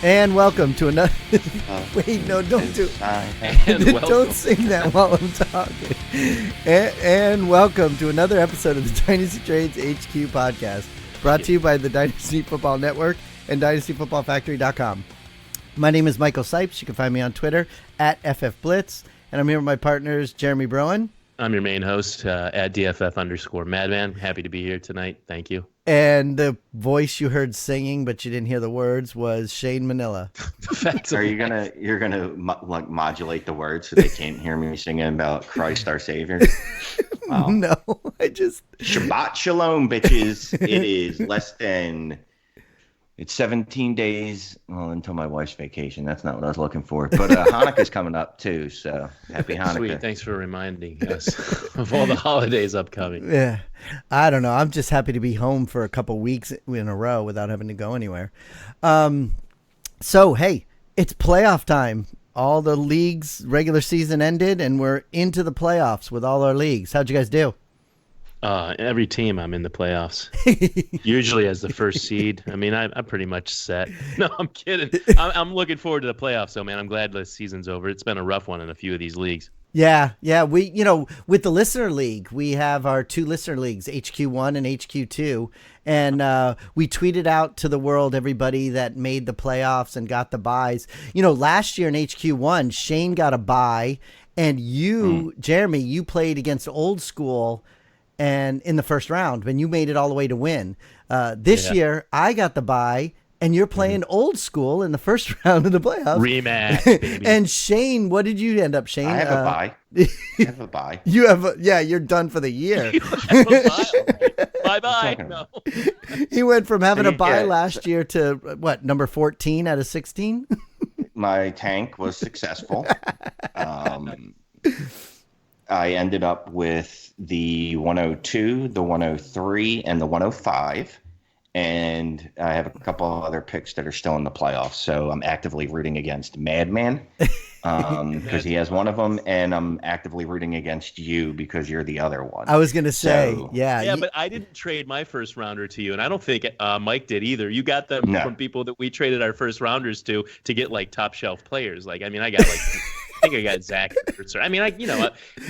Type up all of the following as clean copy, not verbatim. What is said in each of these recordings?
And welcome to another. Wait, no, don't do. Don't sing that while I'm talking. And welcome to another episode of the Dynasty Trades HQ podcast, brought to you by the Dynasty Football Network and DynastyFootballFactory.com. My name is Michael Cipes. You can find me on Twitter at FFBlitz, and I'm here with my partners, Jeremy Browand. I'm your main host at DFF_Madman. Happy to be here tonight. Thank you. And the voice you heard singing, but you didn't hear the words, was Shane Manila. Are you're gonna like modulate the words so they can't hear me singing about Christ our Savior? Wow. No, I just Shabbat Shalom, bitches. It's 17 days until my wife's vacation. That's not what I was looking for. But Hanukkah's coming up too, so happy Hanukkah. Sweet. Thanks for reminding us of all the holidays upcoming. Yeah. I don't know. I'm just happy to be home for a couple weeks in a row without having to go anywhere. So, hey, it's playoff time. All the leagues' regular season ended, and we're into the playoffs with all our leagues. How'd you guys do? Every team I'm in the playoffs, usually as the first seed. I mean, I'm pretty much set. No, I'm kidding. I'm looking forward to the playoffs, though, man. I'm glad the season's over. It's been a rough one in a few of these leagues. Yeah. We, with the listener league, we have our two listener leagues, HQ1 and HQ2. And we tweeted out to the world, everybody that made the playoffs and got the buys. Last year in HQ1, Shane got a buy, and you, Jeremy, you played against Old School and in the first round when you made it all the way to win. This year, I got the bye, and you're playing Old School in the first round of the playoffs. Rematch, baby. And Shane, what did you end up, Shane? I have a bye. I have a bye. You have you're done for the year. Bye-bye. No. He went from having a bye last year to, what, number 14 out of 16? My tank was successful. I ended up with the 102, the 103, and the 105. And I have a couple of other picks that are still in the playoffs. So I'm actively rooting against Madman because he has one of them. And I'm actively rooting against you because you're the other one. I was going to say, Yeah, but I didn't trade my first rounder to you. And I don't think Mike did either. You got them from people that we traded our first rounders to get like top shelf players. Like, I mean, I got like... I think I got Zach Ertz. I mean,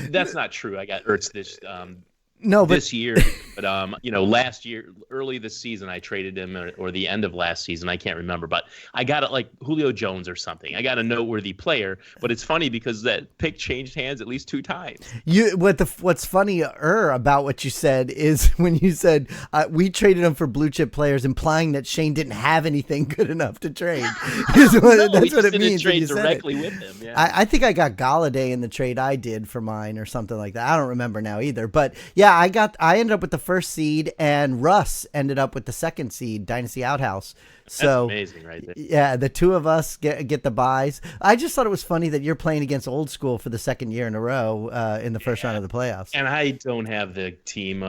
that's not true. I got Ertz this year, but last year, early this season, I traded him, or the end of last season, I can't remember, but I got it like Julio Jones or something. I got a noteworthy player, but it's funny because that pick changed hands at least 2 times. What's funnier about what you said is when you said we traded him for blue chip players, implying that Shane didn't have anything good enough to trade. That's what it means. Trade directly with him. Yeah. I think I got Galladay in the trade I did for mine or something like that. I don't remember now either, but yeah. I ended up with the first seed, and Russ ended up with the second seed, Dynasty Outhouse. So that's amazing, right there. Yeah, the two of us get the buys. I just thought it was funny that you're playing against Old School for the second year in a row in the first round of the playoffs. And I don't have the team.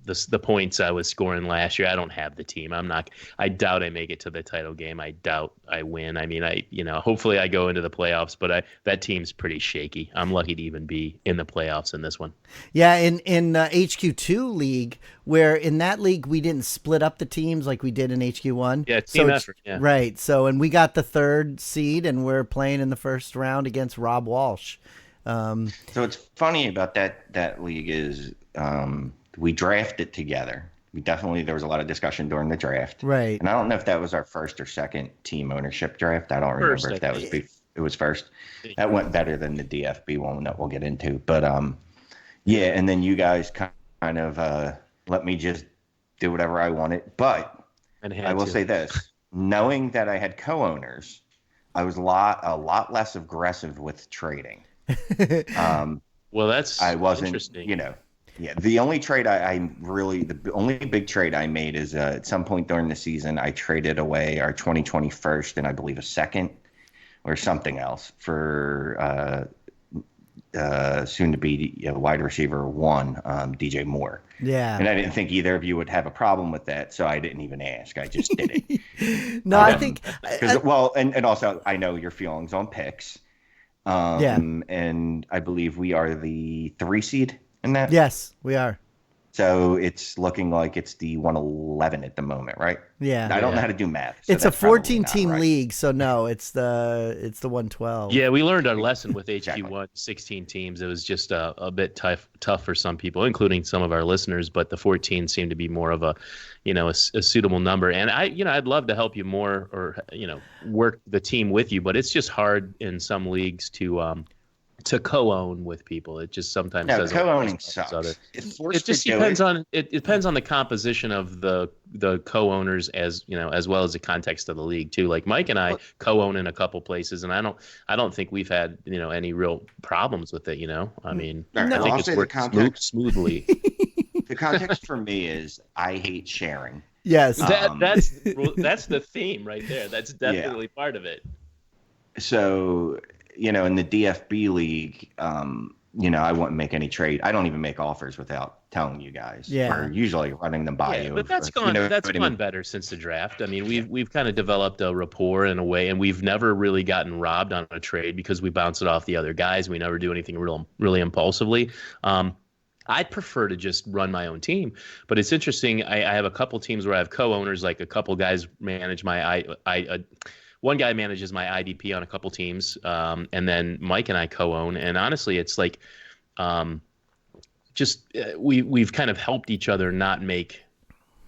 The points I was scoring last year, I don't have the team. I doubt I make it to the title game. I doubt I win. I mean, hopefully I go into the playoffs, but that team's pretty shaky. I'm lucky to even be in the playoffs in this one. Yeah, in HQ2 league, where in that league we didn't split up the teams like we did in HQ1. Yeah, team effort. Yeah. Right. So, and we got the third seed, and we're playing in the first round against Rob Walsh. So it's funny about that league is we drafted together. There was a lot of discussion during the draft. Right. And I don't know if that was our first or second team ownership draft. I don't remember if that was it was first. That went better than the DFB one that we'll get into. But yeah, and then you guys kind of let me just do whatever I wanted. But I will say this, knowing that I had co-owners, I was a lot less aggressive with trading. Well, I wasn't interesting. Yeah, the only trade the only big trade I made is at some point during the season, I traded away our 2020 first and I believe a second or something else for soon to be wide receiver 1, DJ Moore. Yeah. And I didn't think either of you would have a problem with that, so I didn't even ask. I just did it. No, I think and also I know your feelings on picks. Yeah. And I believe we are the 3 seed in that. Yes, we are. So it's looking like it's the 111 at the moment, right? Yeah. I don't know how to do math. So it's a that's probably 14-team not right. league, so no, it's the 112. Yeah, we learned our lesson with Exactly. HQ1, 16 teams. It was just a bit tough for some people, including some of our listeners, but the 14 seemed to be more of a suitable number. And I'd love to help you more, or work the team with you, but it's just hard in some leagues to co-own with people. It just sometimes doesn't. Co-owning sucks. It just depends on it depends on the composition of the co-owners, as well as the context of the league too. Like Mike and I co-own in a couple places, and I don't think we've had any real problems with it. I mean, I think it's worked smoothly. The context for me is I hate sharing. Yes, that's the theme right there. That's definitely part of it. So in the DFB league, I wouldn't make any trade. I don't even make offers without telling you guys. Yeah. We're usually running them by you. But that's gone better since the draft. I mean, we've kind of developed a rapport in a way, and we've never really gotten robbed on a trade because we bounce it off the other guys. We never do anything really impulsively. I'd prefer to just run my own team, but it's interesting. I have a couple teams where I have co-owners, like a couple guys manage one guy manages my IDP on a couple teams, and then Mike and I co-own. And honestly, it's like we've kind of helped each other not make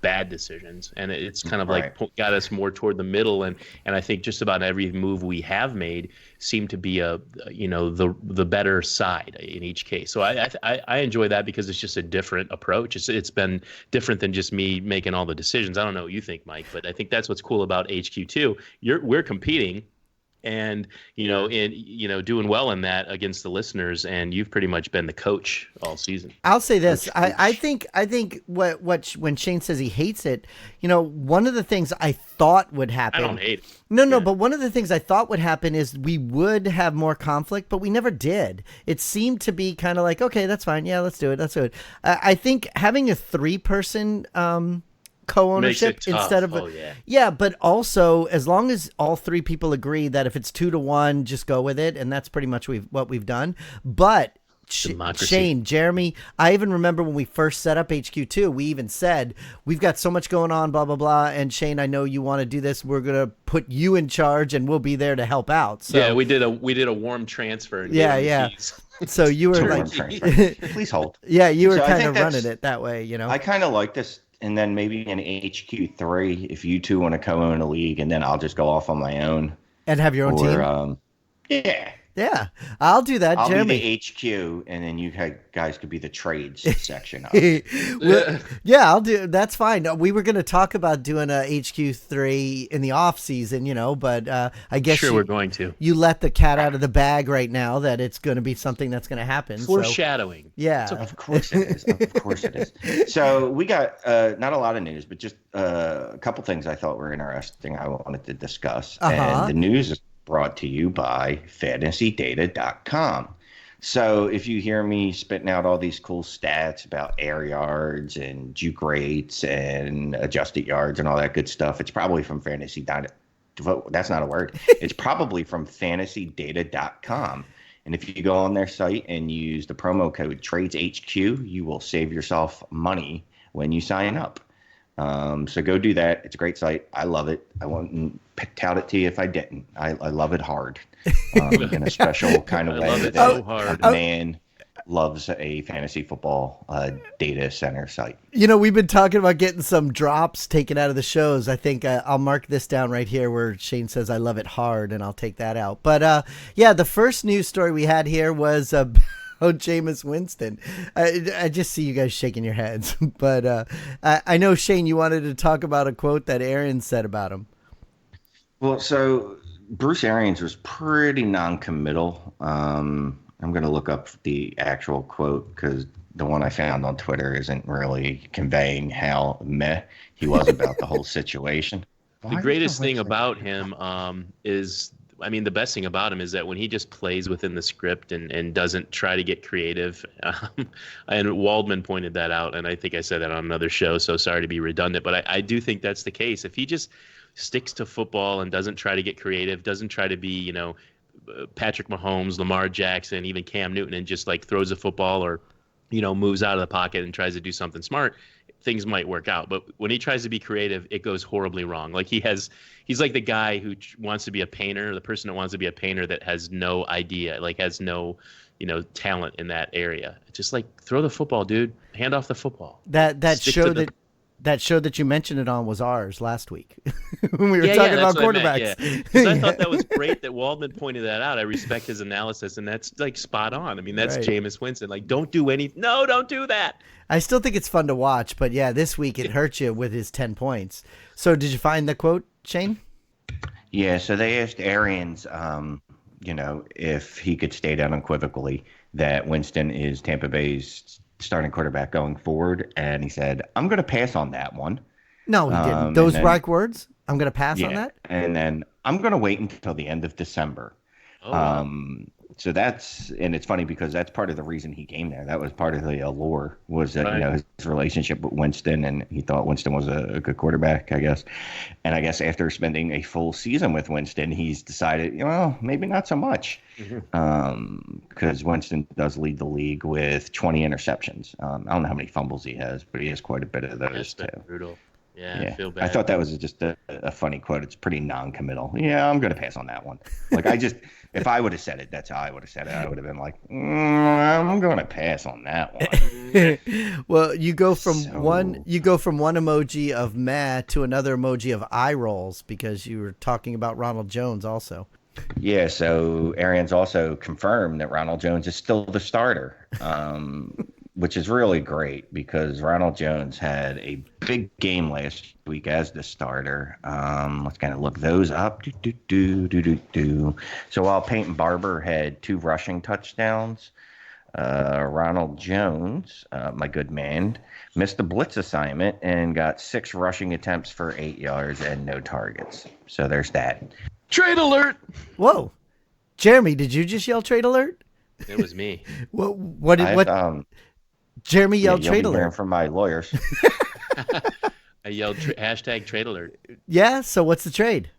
bad decisions, and it's kind of like got us more toward the middle. And I think just about every move we have made seemed to be the better side in each case. So I enjoy that because it's just a different approach. It's been different than just me making all the decisions. I don't know what you think, Mike, but I think that's what's cool about HQ2. We're competing, and doing well in that against the listeners, and you've pretty much been the coach all season. I'll say this. I think what when Shane says he hates it, one of the things I thought would happen. I don't hate it. No, but one of the things I thought would happen is we would have more conflict, but we never did. It seemed to be kind of like, okay, that's fine. Yeah, let's do it. I think having a 3-person co-ownership instead of but also as long as all 3 people agree that if it's 2-1, just go with it, and that's pretty much what we've done. But Shane, Jeremy, I even remember when we first set up HQ2, we even said we've got so much going on, blah blah blah, and Shane, I know you want to do this. We're gonna put you in charge, and we'll be there to help out. So yeah, we did a warm transfer. Yeah. So you were like, please hold. Yeah, you were kind of running it that way, I kind of like this. And then maybe in HQ3, if you two want to co-own a league, and then I'll just go off on my own and have your own team. Yeah, I'll do that. I'll Jeremy. be the HQ, and then you guys could be the trades section. Yeah, I'll do. That's fine. We were going to talk about doing a HQ3 in the off season, but I guess we're going to. You let the cat out of the bag right now that it's going to be something that's going to happen. Foreshadowing. So, yeah, of course it is. Of course it is. So we got not a lot of news, but just a couple things I thought were interesting. I wanted to discuss, and the news is brought to you by DynastyTradesHQ. So if you hear me spitting out all these cool stats about air yards and juke rates and adjusted yards and all that good stuff, it's probably from that's not a word. It's probably from DynastyTradesHQ. And if you go on their site and use the promo code TradesHQ, you will save yourself money when you sign up. So go do that. It's a great site. I love it. I won't tout it to you if I didn't. I love it hard, in a special kind of way. A man loves a fantasy football data center site. We've been talking about getting some drops taken out of the shows. I think I'll mark this down right here where Shane says I love it hard, and I'll take that out. But the first news story we had here was Jameis Winston. I just see you guys shaking your heads, but I know, Shane, you wanted to talk about a quote that Aaron said about him. Well, so Bruce Arians was pretty non-committal. I'm going to look up the actual quote because the one I found on Twitter isn't really conveying how meh he was about the whole situation. The greatest thing about him is, the best thing about him is that when he just plays within the script and doesn't try to get creative, and Waldman pointed that out, and I think I said that on another show, so sorry to be redundant, but I do think that's the case. If he just sticks to football and doesn't try to get creative, doesn't try to be, Patrick Mahomes, Lamar Jackson, even Cam Newton, and just like throws a football or moves out of the pocket and tries to do something smart, things might work out. But when he tries to be creative, it goes horribly wrong. Like he's like the guy who wants to be a painter, the person that wants to be a painter that has no idea, like has no, talent in that area. Just like throw the football, dude. Hand off the football. That show that you mentioned it on was ours last week when we were talking about quarterbacks. Because I thought that was great that Waldman pointed that out. I respect his analysis, and that's like spot on. I mean, that's right. Jameis Winston. Like, don't do that. I still think it's fun to watch, but yeah, this week it hurt you with his 10 points. So did you find the quote, Shane? Yeah, so they asked Arians, if he could state unequivocally that Winston is Tampa Bay's starting quarterback going forward, and he said, I'm going to pass on that one. No, he didn't. Those right words? I'm going to pass on that? And then I'm going to wait until the end of December. So and it's funny because that's part of the reason he came there. That was part of the allure, was that, his relationship with Winston, and he thought Winston was a good quarterback, I guess. And I guess after spending a full season with Winston, he's decided, maybe not so much. Because Winston does lead the league with 20 interceptions. I don't know how many fumbles he has, but he has quite a bit of those too. Brutal. Yeah, I feel bad. I thought that was just a funny quote. It's pretty non-committal. Yeah, I'm going to pass on that one. Like, if I would have said it, that's how I would have said it. I would have been like, I'm going to pass on that one. Well, you go from one emoji of meh to another emoji of eye rolls because you were talking about Ronald Jones also. Yeah, so Arians also confirmed that Ronald Jones is still the starter, which is really great because Ronald Jones had a big game last week as the starter. Let's kind of look those up. So while Peyton Barber had 2 rushing touchdowns, Ronald Jones, my good man, missed the blitz assignment and got 6 rushing attempts for 8 yards and no targets. So there's that. Trade alert! Whoa. Jeremy, did you just yell trade alert? It was me. What Jeremy yelled trade alert from my lawyers. I yelled hashtag trade alert. Yeah, so what's the trade?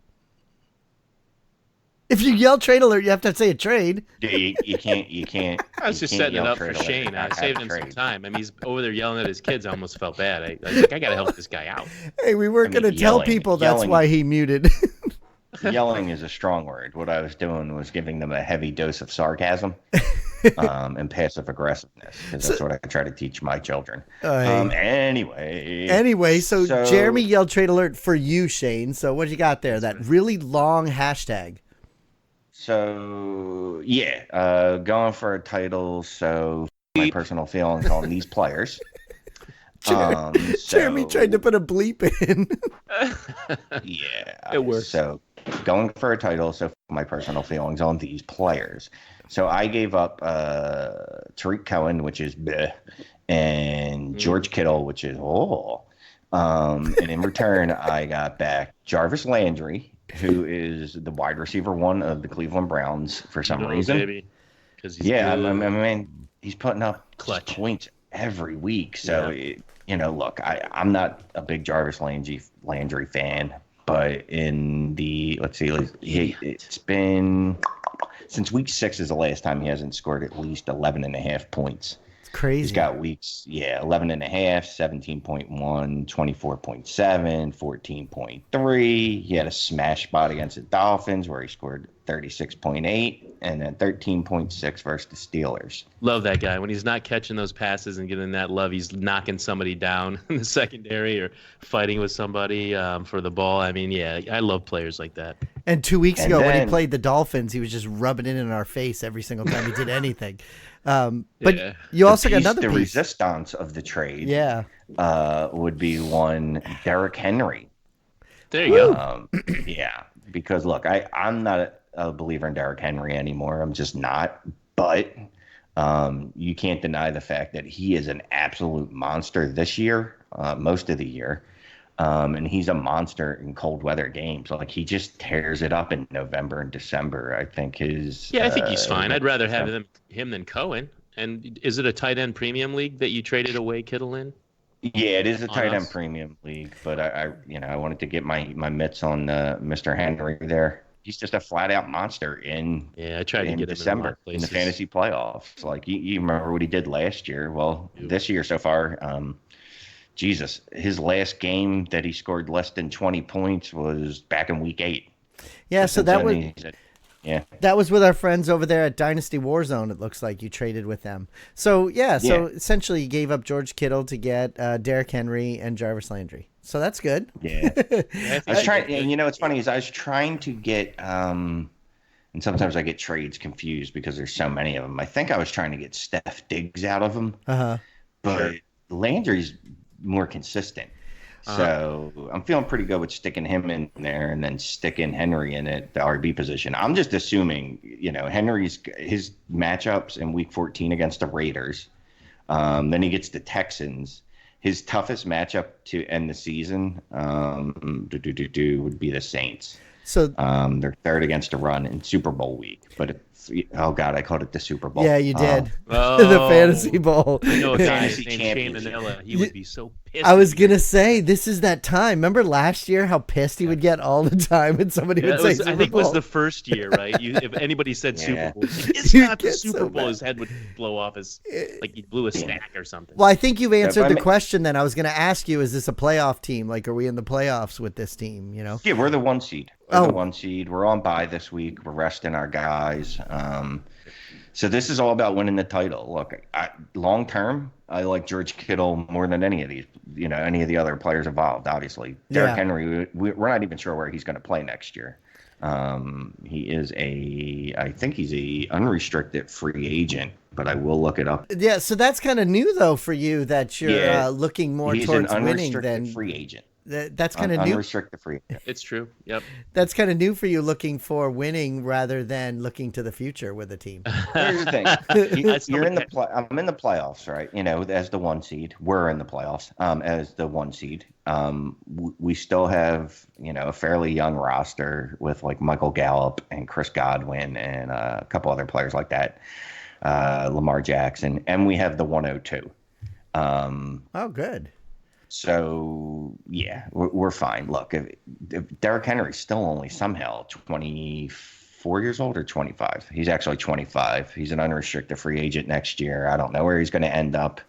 If you yell trade alert, you have to say a trade. You can't. I was just setting it up for Shane. I saved him some time. I mean, he's over there yelling at his kids. I almost felt bad. I was like, I got to help this guy out. Hey, we weren't going to tell people that's why he muted. Yelling is a strong word. What I was doing was giving them a heavy dose of sarcasm and passive aggressiveness, because that's what I try to teach my children. Anyway, so Jeremy yelled trade alert for you, Shane. So what you got there? That really long hashtag. So going for a title. So my personal feelings on these players. Jeremy tried to put a bleep in. Yeah, it works. So going for a title. So my personal feelings on these players. So I gave up Tariq Cohen, which is bleh, and George Kittle, which is and in return I got back Jarvis Landry, who is the wide receiver 1 of the Cleveland Browns for some reason. Baby. I mean, he's putting up clutch points every week. So, look, I'm not a big Jarvis Landry fan, but it's been since week 6 is the last time he hasn't scored at least 11.5 points. It's crazy. He's got weeks, 11.5, 17.1, 24.7, 14.3. He had a smash spot against the Dolphins where he scored 36.8 and then 13.6 versus the Steelers. Love that guy. When he's not catching those passes and getting that love, he's knocking somebody down in the secondary or fighting with somebody for the ball. I mean, I love players like that. And 2 weeks ago when he played the Dolphins, he was just rubbing it in our face every single time he did anything. But you also got another piece. The resistance of the trade would be one Derrick Henry. There you go. Because look, I'm not a believer in Derrick Henry anymore. I'm just not. But you can't deny the fact that he is an absolute monster this year, most of the year. And he's a monster in cold weather games. Like, he just tears it up in November and December. I think I think he's fine. I'd rather have him than Cohen. And is it a tight end premium league that you traded away Kittle in? Yeah, it is a tight end premium league, but I wanted to get my mitts on Mr. Henry there. he's just a flat out monster I tried to get him December in the fantasy playoffs. Like you remember what he did last year. Well, this year so far, Jesus, his last game that he scored less than 20 points was back in week 8. Yeah, so that was that was with our friends over there at Dynasty Warzone. It looks like you traded with them. So so essentially you gave up George Kittle to get Derrick Henry and Jarvis Landry. So that's good. Yeah, I was trying. And you know, what's funny is I was trying to get, and sometimes I get trades confused because there's so many of them. I think I was trying to get Steph Diggs out of them, but Landry's more consistent. So I'm feeling pretty good with sticking him in there and then sticking Henry in at the RB position. I'm just assuming, you know, his matchups in week 14 against the Raiders. Then he gets the Texans. His toughest matchup to end the season would be the Saints. So they're third against the run in Super Bowl week, but oh God, I called it the Super Bowl. Yeah, you did. The Fantasy Bowl. I know a guy named Shane Manila. He would be so pissed. I was going to say, this is that time. Remember last year how pissed he would get all the time and somebody would say Super Bowl? I think it was the first year, right? If anybody said Super Bowl, it's not the Super Bowl. His head would blow off like he blew a stack or something. Well, I think you've answered the question then. I was going to ask you, is this a playoff team? Like, are we in the playoffs with this team, you know? Yeah, we're the 1 seed. We're the 1 seed. We're on bye this week. We're resting our guys. So this is all about winning the title. Look, long term, I like George Kittle more than any of these, you know, any of the other players involved. Obviously, Derrick Henry, we're not even sure where he's going to play next year. He is I think he's a unrestricted free agent, but I will look it up. Yeah, so that's kind of new though for you that you're looking more towards winning than free agent. That's kind of new. Unrestricted free. It's true. Yep. That's kind of new for you, looking for winning rather than looking to the future with a team. Here's the thing: you're in the I'm in the playoffs, right? You know, as the 1 seed. We're in the playoffs as the 1 seed. We still have, you know, a fairly young roster with like Michael Gallup and Chris Godwin and a couple other players like that, Lamar Jackson, and we have the 102. Oh, good. So, yeah, we're fine. Look, if Derrick Henry's still only somehow 24 years old or 25. He's actually 25. He's an unrestricted free agent next year. I don't know where he's going to end up,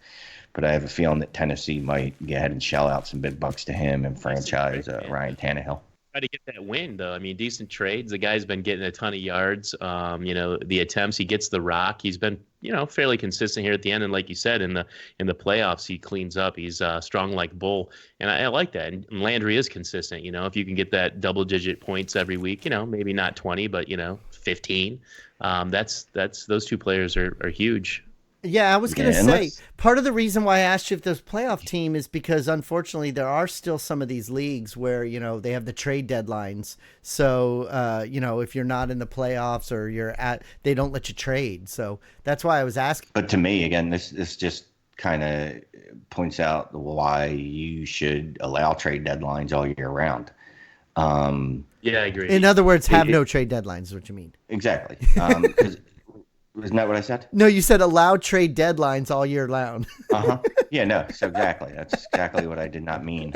but I have a feeling that Tennessee might go ahead and shell out some big bucks to him and franchise Ryan Tannehill. Try to get that win, though. I mean, decent trades. The guy's been getting a ton of yards. You know, the attempts, he gets the rock. He's been, you know, fairly consistent here at the end. And like you said, in the playoffs, he cleans up. He's strong like bull, and I like that. And Landry is consistent. You know, if you can get that double-digit points every week, you know, maybe not 20, but 15. That's those two players are huge. Yeah, I was going to say, part of the reason why I asked you if there's playoff team is because, unfortunately, there are still some of these leagues where, you know, they have the trade deadlines. So, you know, if you're not in the playoffs or they don't let you trade. So that's why I was asking. But to me, again, this just kind of points out why you should allow trade deadlines all year round. Yeah, I agree. In other words, have no trade deadlines is what you mean. Exactly. Isn't that what I said? No, you said allow trade deadlines all year round. Yeah, no. So exactly. That's exactly what I did not mean.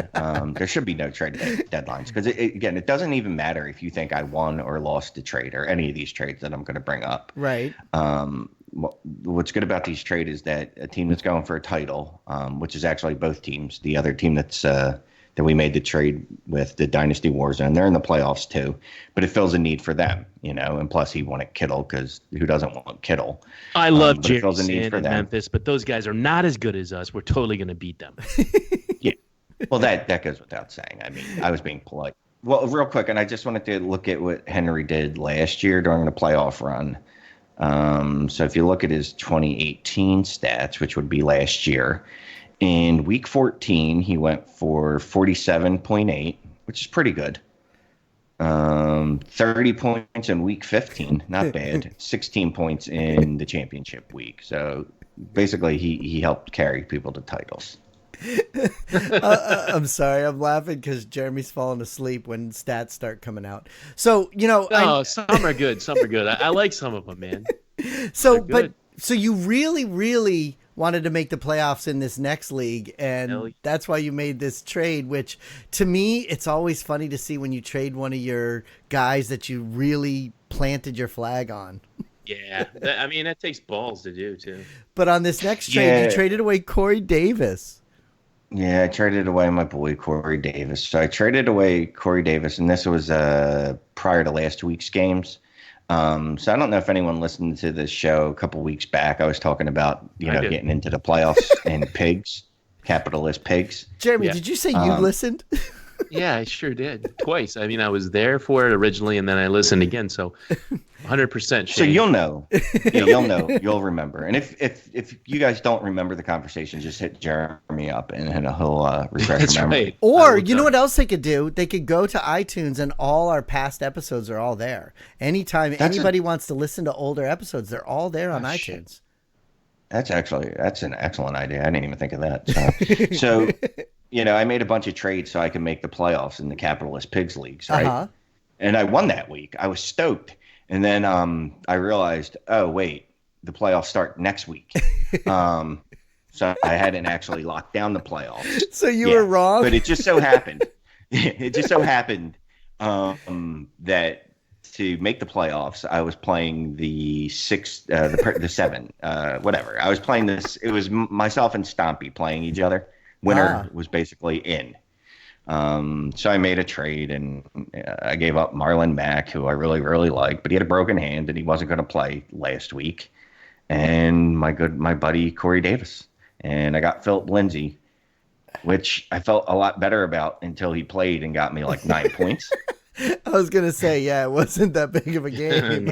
There should be no trade deadlines because, again, it doesn't even matter if you think I won or lost the trade or any of these trades that I'm going to bring up. Right. What's good about these trades is that a team that's going for a title, which is actually both teams, the other team that we made the trade with, the Dynasty Warzone, they're in the playoffs too, but it fills a need for them, you know, and plus he wanted Kittle because who doesn't want Kittle? I love Jeremy in Memphis, but those guys are not as good as us. We're totally going to beat them. Yeah. Well, that goes without saying. I mean, I was being polite. Well, real quick, and I just wanted to look at what Henry did last year during the playoff run. So if you look at his 2018 stats, which would be last year, in week 14, he went for 47.8, which is pretty good. 30 points in week 15, not bad. 16 points in the championship week. So basically, he helped carry people to titles. I'm sorry, I'm laughing because Jeremy's falling asleep when stats start coming out. So, you know, some are good. Some are good. I like some of them, man. So you really, really wanted to make the playoffs in this next league, and that's why you made this trade, which to me, it's always funny to see when you trade one of your guys that you really planted your flag on. Yeah, that takes balls to do, too. But on this next trade, you traded away Corey Davis. Yeah, I traded away my boy, Corey Davis. So I traded away Corey Davis, and this was prior to last week's games. So I don't know if anyone listened to this show a couple weeks back. I was talking about, getting into the playoffs and pigs, capitalist pigs. Jeremy, did you say you listened? Yeah, I sure did. Twice. I was there for it originally, and then I listened again. So 100% Shane. So you'll know. You'll know. You'll remember. And if you guys don't remember the conversation, just hit Jeremy up and he'll refresh your memory. Right. Or you know what else they could do? They could go to iTunes, and all our past episodes are all there. Anytime anybody wants to listen to older episodes, they're all there on iTunes. That's an excellent idea. I didn't even think of that. So I made a bunch of trades so I could make the playoffs in the Capitalist Pigs Leagues, right? Uh-huh. And I won that week. I was stoked. And then I realized, oh, wait, the playoffs start next week. So I hadn't actually locked down the playoffs. So you were wrong. But it just so happened. That to make the playoffs, I was playing the seven, whatever. I was playing this. It was myself and Stompy playing each other. Winner was basically in. So I made a trade, and I gave up Marlon Mack, who I really, really liked, but he had a broken hand and he wasn't going to play last week. And my buddy Corey Davis, and I got Philip Lindsay, which I felt a lot better about until he played and got me like 9 points. I was going to say, it wasn't that big of a game.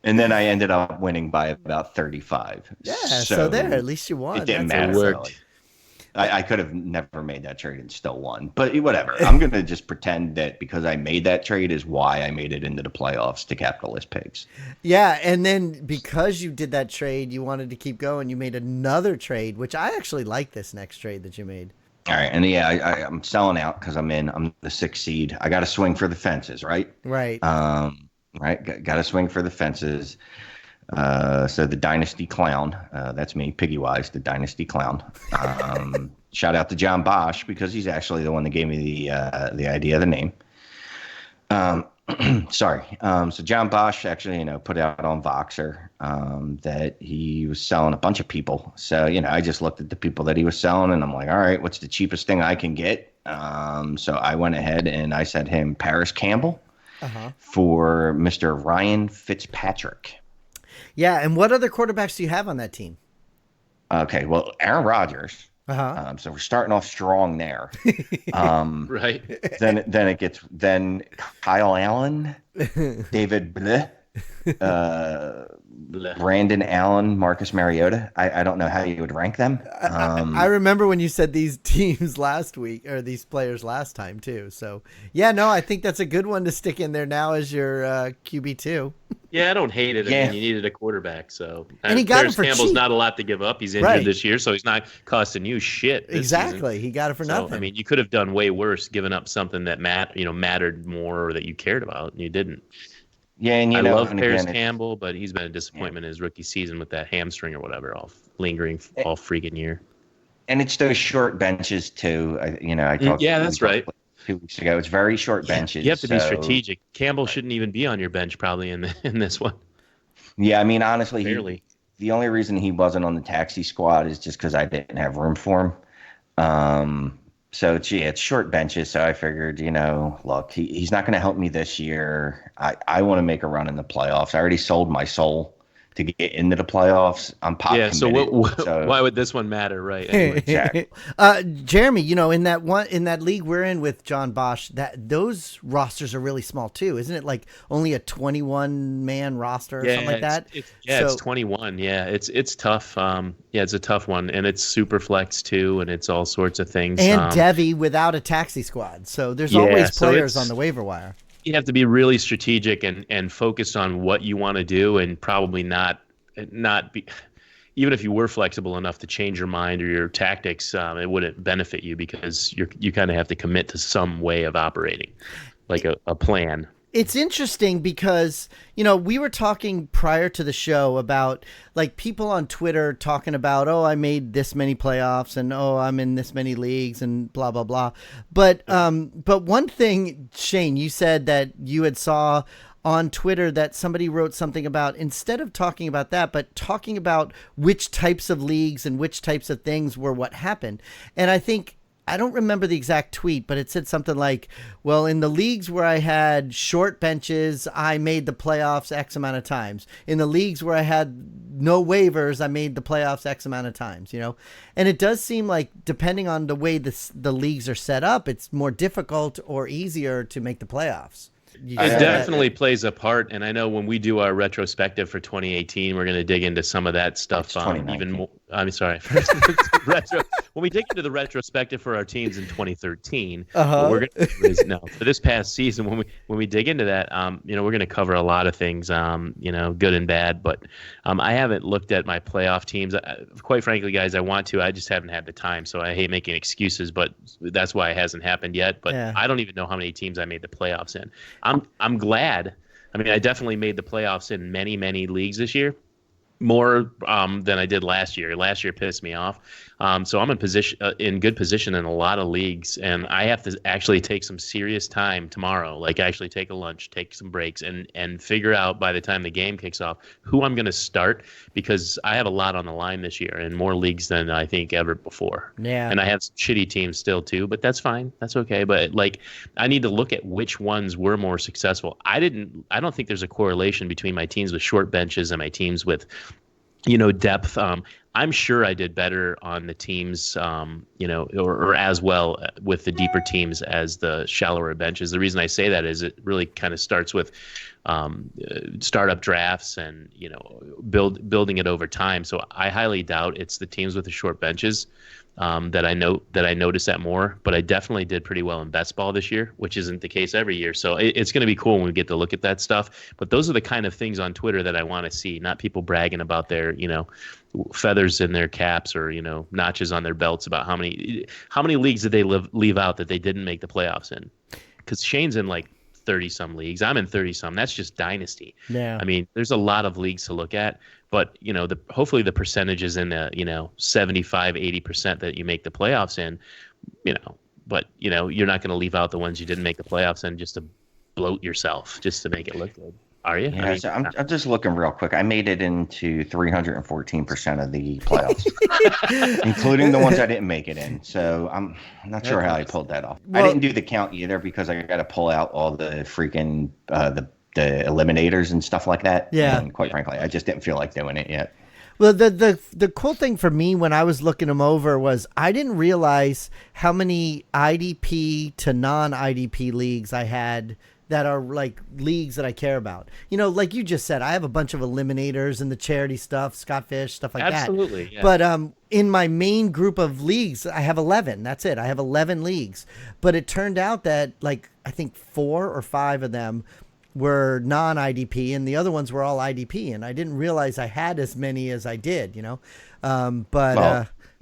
And then I ended up winning by about 35. Yeah, so there, at least you won. It didn't matter. Really. I could have never made that trade and still won. But whatever. I'm going to just pretend that because I made that trade is why I made it into the playoffs to Capitalist Pigs. Yeah, and then because you did that trade, you wanted to keep going. You made another trade, which I actually like this next trade that you made. All right, and I'm selling out because I'm the 6th seed. I got to swing for the fences, right? Right. Right. Got to swing for the fences. So the Dynasty Clown, that's me, Piggy-wise, the Dynasty Clown. Shout out to John Bosch because he's actually the one that gave me the idea of the name. Sorry. So John Bosch actually, put out on Voxer that he was selling a bunch of people. So, I just looked at the people that he was selling, and I'm like, all right, what's the cheapest thing I can get? So I went ahead and I sent him Paris Campbell for Mr. Ryan Fitzpatrick. Yeah, and what other quarterbacks do you have on that team? Okay, well, Aaron Rodgers. So we're starting off strong there. Right. Then Kyle Allen, David Brandon Allen, Marcus Mariota. I don't know how you would rank them. I remember when you said these teams last week, or these players last time too. So I think that's a good one to stick in there now as your QB2. Yeah, I don't hate it. I mean, you needed a quarterback, so and he got him for Campbell's cheap. Not a lot to give up. He's injured this year, so he's not costing you shit. Exactly, season. He got it for nothing. I mean, you could have done way worse, giving up something that mattered more or that you cared about, and you didn't. Yeah, and I love Paris Campbell, but he's been a disappointment in his rookie season with that hamstring or whatever, all lingering all freaking year. And it's those short benches too. I talked. Yeah, that's right. 2 weeks ago, it's very short benches. You have to be strategic. Campbell shouldn't even be on your bench probably in this one. Yeah, I mean, honestly, the only reason he wasn't on the taxi squad is just because I didn't have room for him. So it's short benches. So I figured, look, he's not going to help me this year. I want to make a run in the playoffs. I already sold my soul to get into the playoffs. I'm pop committed. So why would this one matter, right? Anyway, Jeremy, in that league we're in with John Bosch, those rosters are really small too, isn't it? Like only a 21-man roster or something like that. It's 21. Yeah, it's tough. It's a tough one, and it's super flex too, and it's all sorts of things. And Devi without a taxi squad, so there's always players on the waiver wire. You have to be really strategic and focused on what you want to do, and probably not be, even if you were flexible enough to change your mind or your tactics, it wouldn't benefit you because you kind of have to commit to some way of operating, like a plan. It's interesting because, we were talking prior to the show about like people on Twitter talking about, oh, I made this many playoffs and oh, I'm in this many leagues and blah, blah, blah. But one thing, Shane, you said that you had saw on Twitter that somebody wrote something about, instead of talking about that, but talking about which types of leagues and which types of things were what happened. And I don't remember the exact tweet, but it said something like, well, in the leagues where I had short benches, I made the playoffs X amount of times. In the leagues where I had no waivers, I made the playoffs X amount of times, And it does seem like, depending on the way the leagues are set up, it's more difficult or easier to make the playoffs. It definitely plays a part, and I know when we do our retrospective for 2018, we're going to dig into some of that stuff even more. I'm sorry. When we dig into the retrospective for our teams in 2013, what we're going to do is, for this past season, when we dig into that, we're going to cover a lot of things, good and bad. But I haven't looked at my playoff teams. Quite frankly, guys, I want to. I just haven't had the time, so I hate making excuses. But that's why it hasn't happened yet. But I don't even know how many teams I made the playoffs in. I'm glad. I mean, I definitely made the playoffs in many, many leagues this year, more than I did last year. Last year pissed me off. So I'm in good position in a lot of leagues, and I have to actually take some serious time tomorrow, like actually take a lunch, take some breaks, and figure out by the time the game kicks off who I'm going to start, because I have a lot on the line this year in more leagues than I think ever before. Yeah. And I have some shitty teams still too, but that's fine. That's okay. But I need to look at which ones were more successful. I don't think there's a correlation between my teams with short benches and my teams with depth. I'm sure I did better on the teams, or as well with the deeper teams as the shallower benches. The reason I say that is it really kind of starts with startup drafts and building it over time. So I highly doubt it's the teams with the short benches that I notice that more. But I definitely did pretty well in best ball this year, which isn't the case every year. So it's going to be cool when we get to look at that stuff. But those are the kind of things on Twitter that I want to see, not people bragging about their feathers in their caps or notches on their belts about how many leagues did they leave out that they didn't make the playoffs in. Because Shane's in 30 some leagues, I'm in 30 some. That's just dynasty. Yeah. I mean, there's a lot of leagues to look at, but hopefully the percentages in the 75-80% that you make the playoffs in, but you're not going to leave out the ones you didn't make the playoffs in just to bloat yourself, just to make it look good. Are you? Yeah, so I'm just looking real quick. I made it into 314% of the playoffs, including the ones I didn't make it in. So I'm not sure how I pulled that off. Well, I didn't do the count either because I got to pull out all the freaking the eliminators and stuff like that. Yeah. And quite frankly, I just didn't feel like doing it yet. Well, the cool thing for me when I was looking them over was I didn't realize how many IDP to non-IDP leagues I had that are leagues that I care about. Like you just said, I have a bunch of eliminators and the charity stuff, Scott Fish, stuff like that. Absolutely. Yeah. But in my main group of leagues, I have 11. That's it. I have 11 leagues. But it turned out that I think 4 or 5 of them were non-IDP and the other ones were all IDP. And I didn't realize I had as many as I did,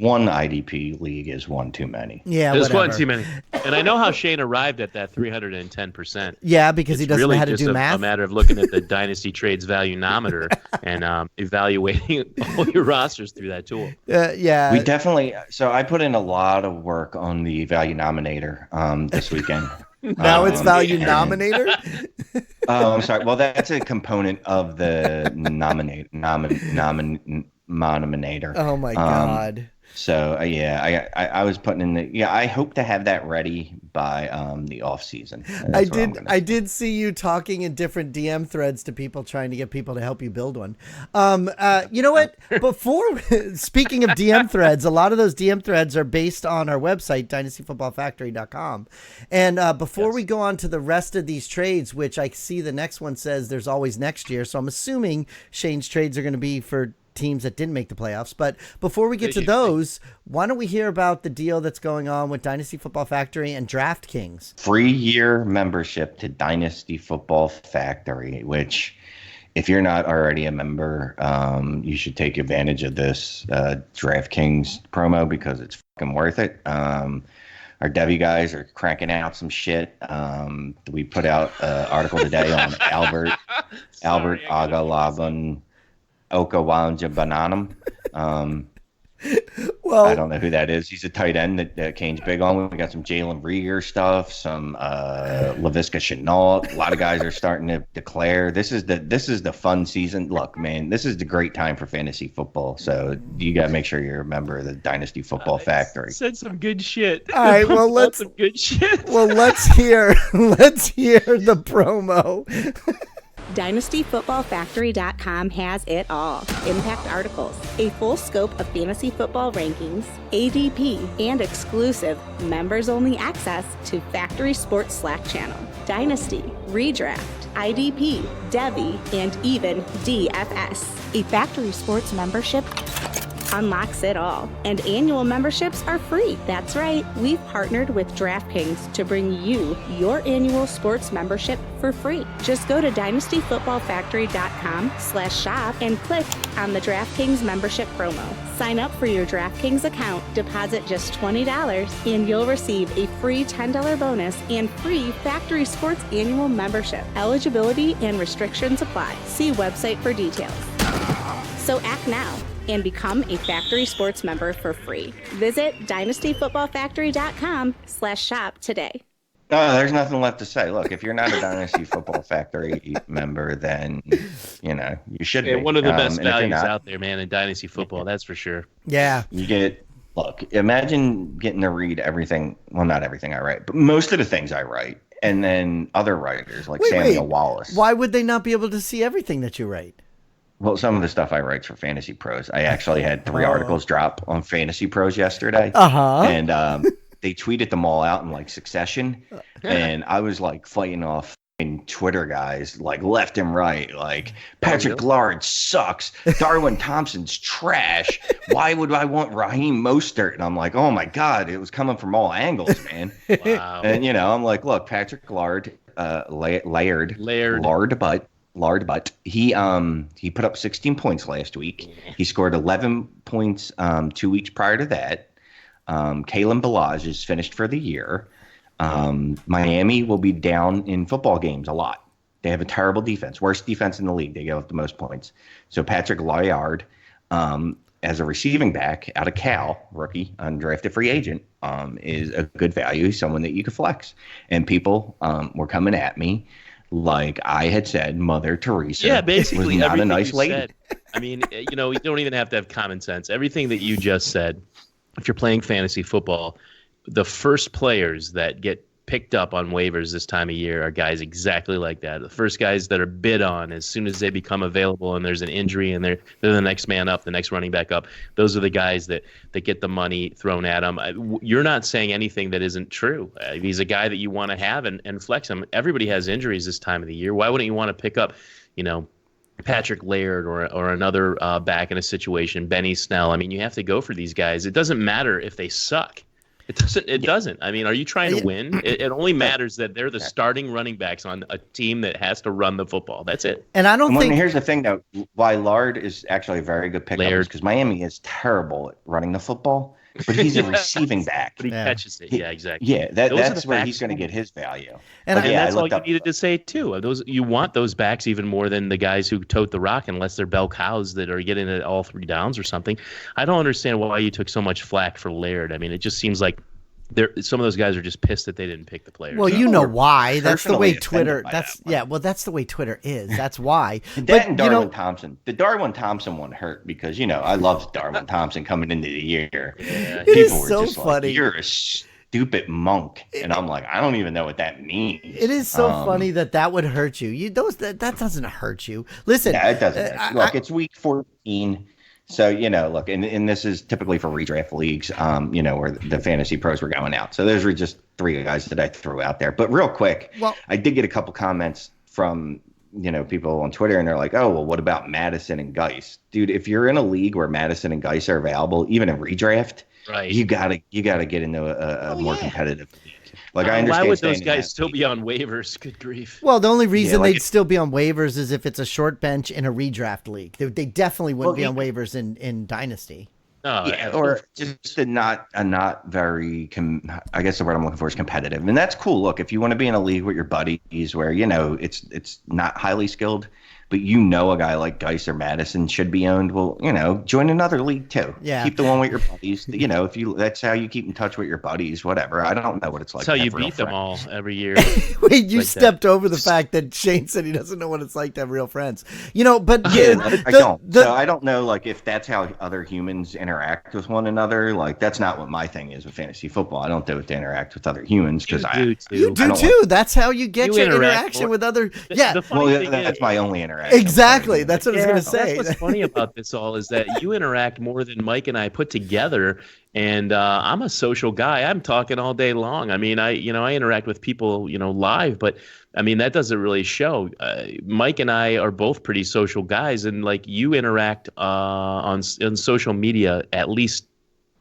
one IDP league is one too many. Yeah, there's one too many. And I know how Shane arrived at that 310%. Yeah, because he doesn't know how to do math. It's a matter of looking at the Dynasty Trades Value-nometer and evaluating all your rosters through that tool. Yeah. We definitely – so I put in a lot of work on the Value-nominator this weekend. Now it's Value-nominator? Oh, I'm sorry. Well, that's a component of the nominator. Oh, my God. So I was putting in I hope to have that ready by the off season. I did see you talking in different DM threads to people trying to get people to help you build one. You know what? Before speaking of DM threads, a lot of those DM threads are based on our website, DynastyFootballFactory.com. And before we go on to the rest of these trades, which I see the next one says there's always next year, so I'm assuming Shane's trades are going to be for teams that didn't make the playoffs. But before we get to those, why don't we hear about the deal that's going on with Dynasty Football Factory and DraftKings? Free year membership to Dynasty Football Factory, which if you're not already a member, you should take advantage of this DraftKings promo because it's fucking worth it. our Devi guys are cranking out some shit. We put out an article today on Albert Agalaban Okawanja Bananam. Well, I don't know who that is. He's a tight end that Kane's big on. We got some Jalen Rieger stuff, some Laviska Shenault. A lot of guys are starting to declare. This is the fun season. Look, man, this is the great time for fantasy football. So you got to make sure you're a member of the Dynasty Football Factory. Said some good shit. All right, well let's some good shit. Well, let's hear the promo. DynastyFootballFactory.com has it all. Impact articles, a full scope of fantasy football rankings, ADP, and exclusive members-only access to Factory Sports Slack channel, Dynasty, Redraft, IDP, Devi, and even DFS. A Factory Sports membership unlocks it all, and annual memberships are free. That's right, we've partnered with DraftKings to bring you your annual sports membership for free. Just go to DynastyFootballFactory.com/shop and click on the DraftKings membership promo. Sign up for your DraftKings account, deposit just $20, and you'll receive a free $10 bonus and free Factory Sports annual membership. Eligibility and restrictions apply. See website for details. So act now and become a Factory Sports member for free. Visit DynastyFootballFactory.com/shop today. There's nothing left to say. Look, if you're not a Dynasty Football Factory member, then you should be. One of the best values out there, man, in Dynasty football. That's for sure. Yeah. Look, imagine getting to read everything. Well, not everything I write, but most of the things I write, and then other writers like Samuel Wallace. Why would they not be able to see everything that you write? Well, some of the stuff I write for Fantasy Pros. I actually had 3 articles drop on Fantasy Pros yesterday. And they tweeted them all out in like succession. And I was like fighting off in Twitter guys like left and right. Like Patrick Lard sucks. Darwin Thompson's trash. Why would I want Raheem Mostert? And I'm like, oh my God, it was coming from all angles, man. Wow. And I'm like, look, Patrick Lard, Lard butt. He put up 16 points last week. He scored 11 points 2 weeks prior to that. Kalen Ballage is finished for the year. Miami will be down in football games a lot. They have a terrible defense, worst defense in the league. They give up the most points. So Patrick Lard, as a receiving back out of Cal, rookie, undrafted free agent, is a good value, someone that you could flex. And people were coming at me like I had said, Mother Teresa basically was not a nice lady. Said. I mean, you don't even have to have common sense. Everything that you just said, if you're playing fantasy football, the first players that get picked up on waivers this time of year are guys exactly like that. The first guys that are bid on as soon as they become available and there's an injury and they're the next man up, the next running back up. Those are the guys that get the money thrown at them. You're not saying anything that isn't true. He's a guy that you want to have and flex him. Everybody has injuries this time of the year. Why wouldn't you want to pick up, Patrick Laird or another back in a situation, Benny Snell? I mean, you have to go for these guys. It doesn't matter if they suck. It doesn't. I mean, are you trying to win? It only matters that they're the starting running backs on a team that has to run the football. That's it. And I don't think. Here's the thing, though. Why Lard is actually a very good pickup is because Miami is terrible at running the football, but he's a receiving back. But he catches it. Yeah, exactly. Yeah, that's where he's going to get his value. And that's all you needed to say too. You want those backs even more than the guys who tote the rock, unless they're bell cows that are getting it all 3 downs or something. I don't understand why you took so much flack for Laird. I mean, it just seems like some of those guys are just pissed that they didn't pick the players. Well, you know why? That's the way Twitter. That's the way Twitter is. That's why. And Darwin Thompson. The Darwin Thompson one hurt because I loved Darwin Thompson coming into the year. Yeah. People were so just funny. Like, you're a stupid monk, and I'm like, I don't even know what that means. It is so funny that would hurt you. That doesn't hurt you. Listen, yeah, it doesn't. Look, it's week 14. So, look, and this is typically for redraft leagues, where the fantasy pros were going out. So those were just 3 guys that I threw out there. But real quick, I did get a couple comments from, people on Twitter, and they're like, oh, well, what about Madison and Geis? Dude, if you're in a league where Madison and Geis are available, even in redraft, right, you gotta get into a more competitive league. Like, I understand. Why would those guys still be on waivers? Good grief. Well, the only reason they'd still be on waivers is if it's a short bench in a redraft league. They definitely wouldn't be on waivers in Dynasty. Oh, yeah, or just a not very I guess the word I'm looking for is competitive, and that's cool. Look, if you want to be in a league with your buddies where it's not highly skilled, but a guy like Geis or Madison should be owned, well, join another league too. Yeah, keep the one with your buddies. If that's how you keep in touch with your buddies, whatever. I don't know what it's like. That's how you beat them all every year. Wait, you stepped over the fact that Shane said he doesn't know what it's like to have real friends. But I don't. So I don't know, like, if that's how other humans interact with one another. Like, that's not what my thing is with fantasy football. I don't do it to interact with other humans because you do too. That's how you get your interaction with other. That's my only interaction. Exactly. That's what I was going to say. That's what's funny about this all is that you interact more than Mike and I put together. And I'm a social guy. I'm talking all day long. I mean, I interact with people, live, but I mean, that doesn't really show. Mike and I are both pretty social guys, and like you interact on social media at least,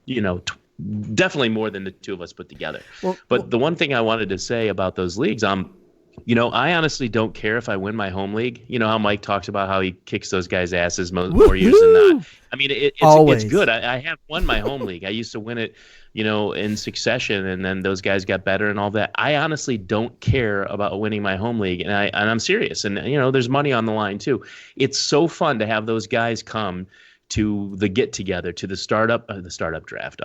definitely more than the two of us put together. But the one thing I wanted to say about those leagues, I honestly don't care if I win my home league. You know how Mike talks about how he kicks those guys' asses more years than not. I mean, it's good. I have won my home league. I used to win it, in succession, and then those guys got better and all that. I honestly don't care about winning my home league, and I'm serious. And there's money on the line too. It's so fun to have those guys come to the get together, to the startup draft.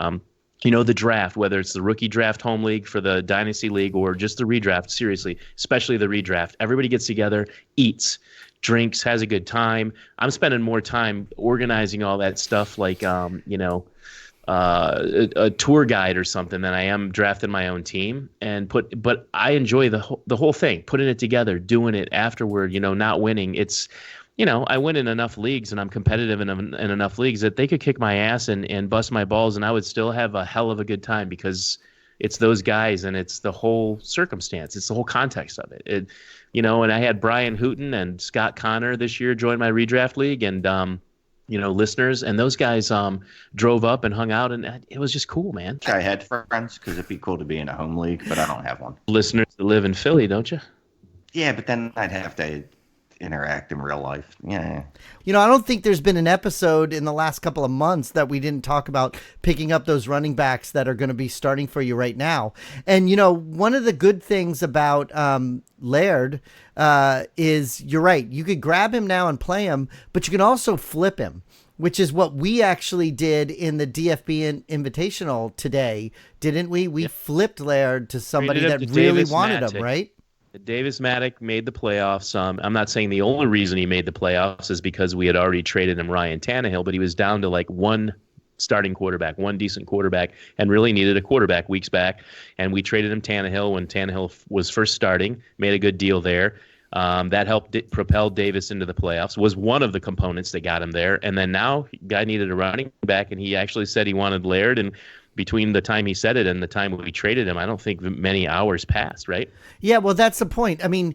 The draft, whether it's the rookie draft home league for the dynasty league or just the redraft, seriously, especially the redraft. Everybody gets together, eats, drinks, has a good time. I'm spending more time organizing all that stuff like, a tour guide or something than I am drafting my own team. But I enjoy the whole thing, putting it together, doing it afterward, not winning. It's, I win in enough leagues and I'm competitive in enough leagues that they could kick my ass and bust my balls and I would still have a hell of a good time because it's those guys and it's the whole circumstance. It's the whole context of it. And I had Brian Hooton and Scott Connor this year join my redraft league and, listeners, and those guys drove up and hung out and it was just cool, man. I had friends because it'd be cool to be in a home league, but I don't have one. Listeners that live in Philly, don't you? Yeah, but then I'd have to interact in real life. Yeah. I don't think there's been an episode in the last couple of months that we didn't talk about picking up those running backs that are going to be starting for you right now. And, one of the good things about Laird is you're right. You could grab him now and play him, but you can also flip him, which is what we actually did in the DFB Invitational today, didn't we? We flipped Laird to somebody that really wanted him, right? Davis Maddock made the playoffs. I'm not saying the only reason he made the playoffs is because we had already traded him Ryan Tannehill, but he was down to like one starting quarterback, one decent quarterback, and really needed a quarterback weeks back. And we traded him Tannehill when Tannehill was first starting, made a good deal there. That helped propel Davis into the playoffs, was one of the components that got him there. And then now, guy needed a running back, and he actually said he wanted Laird, and between the time he said it and the time we traded him, I don't think many hours passed, right? Yeah, well, that's the point. I mean,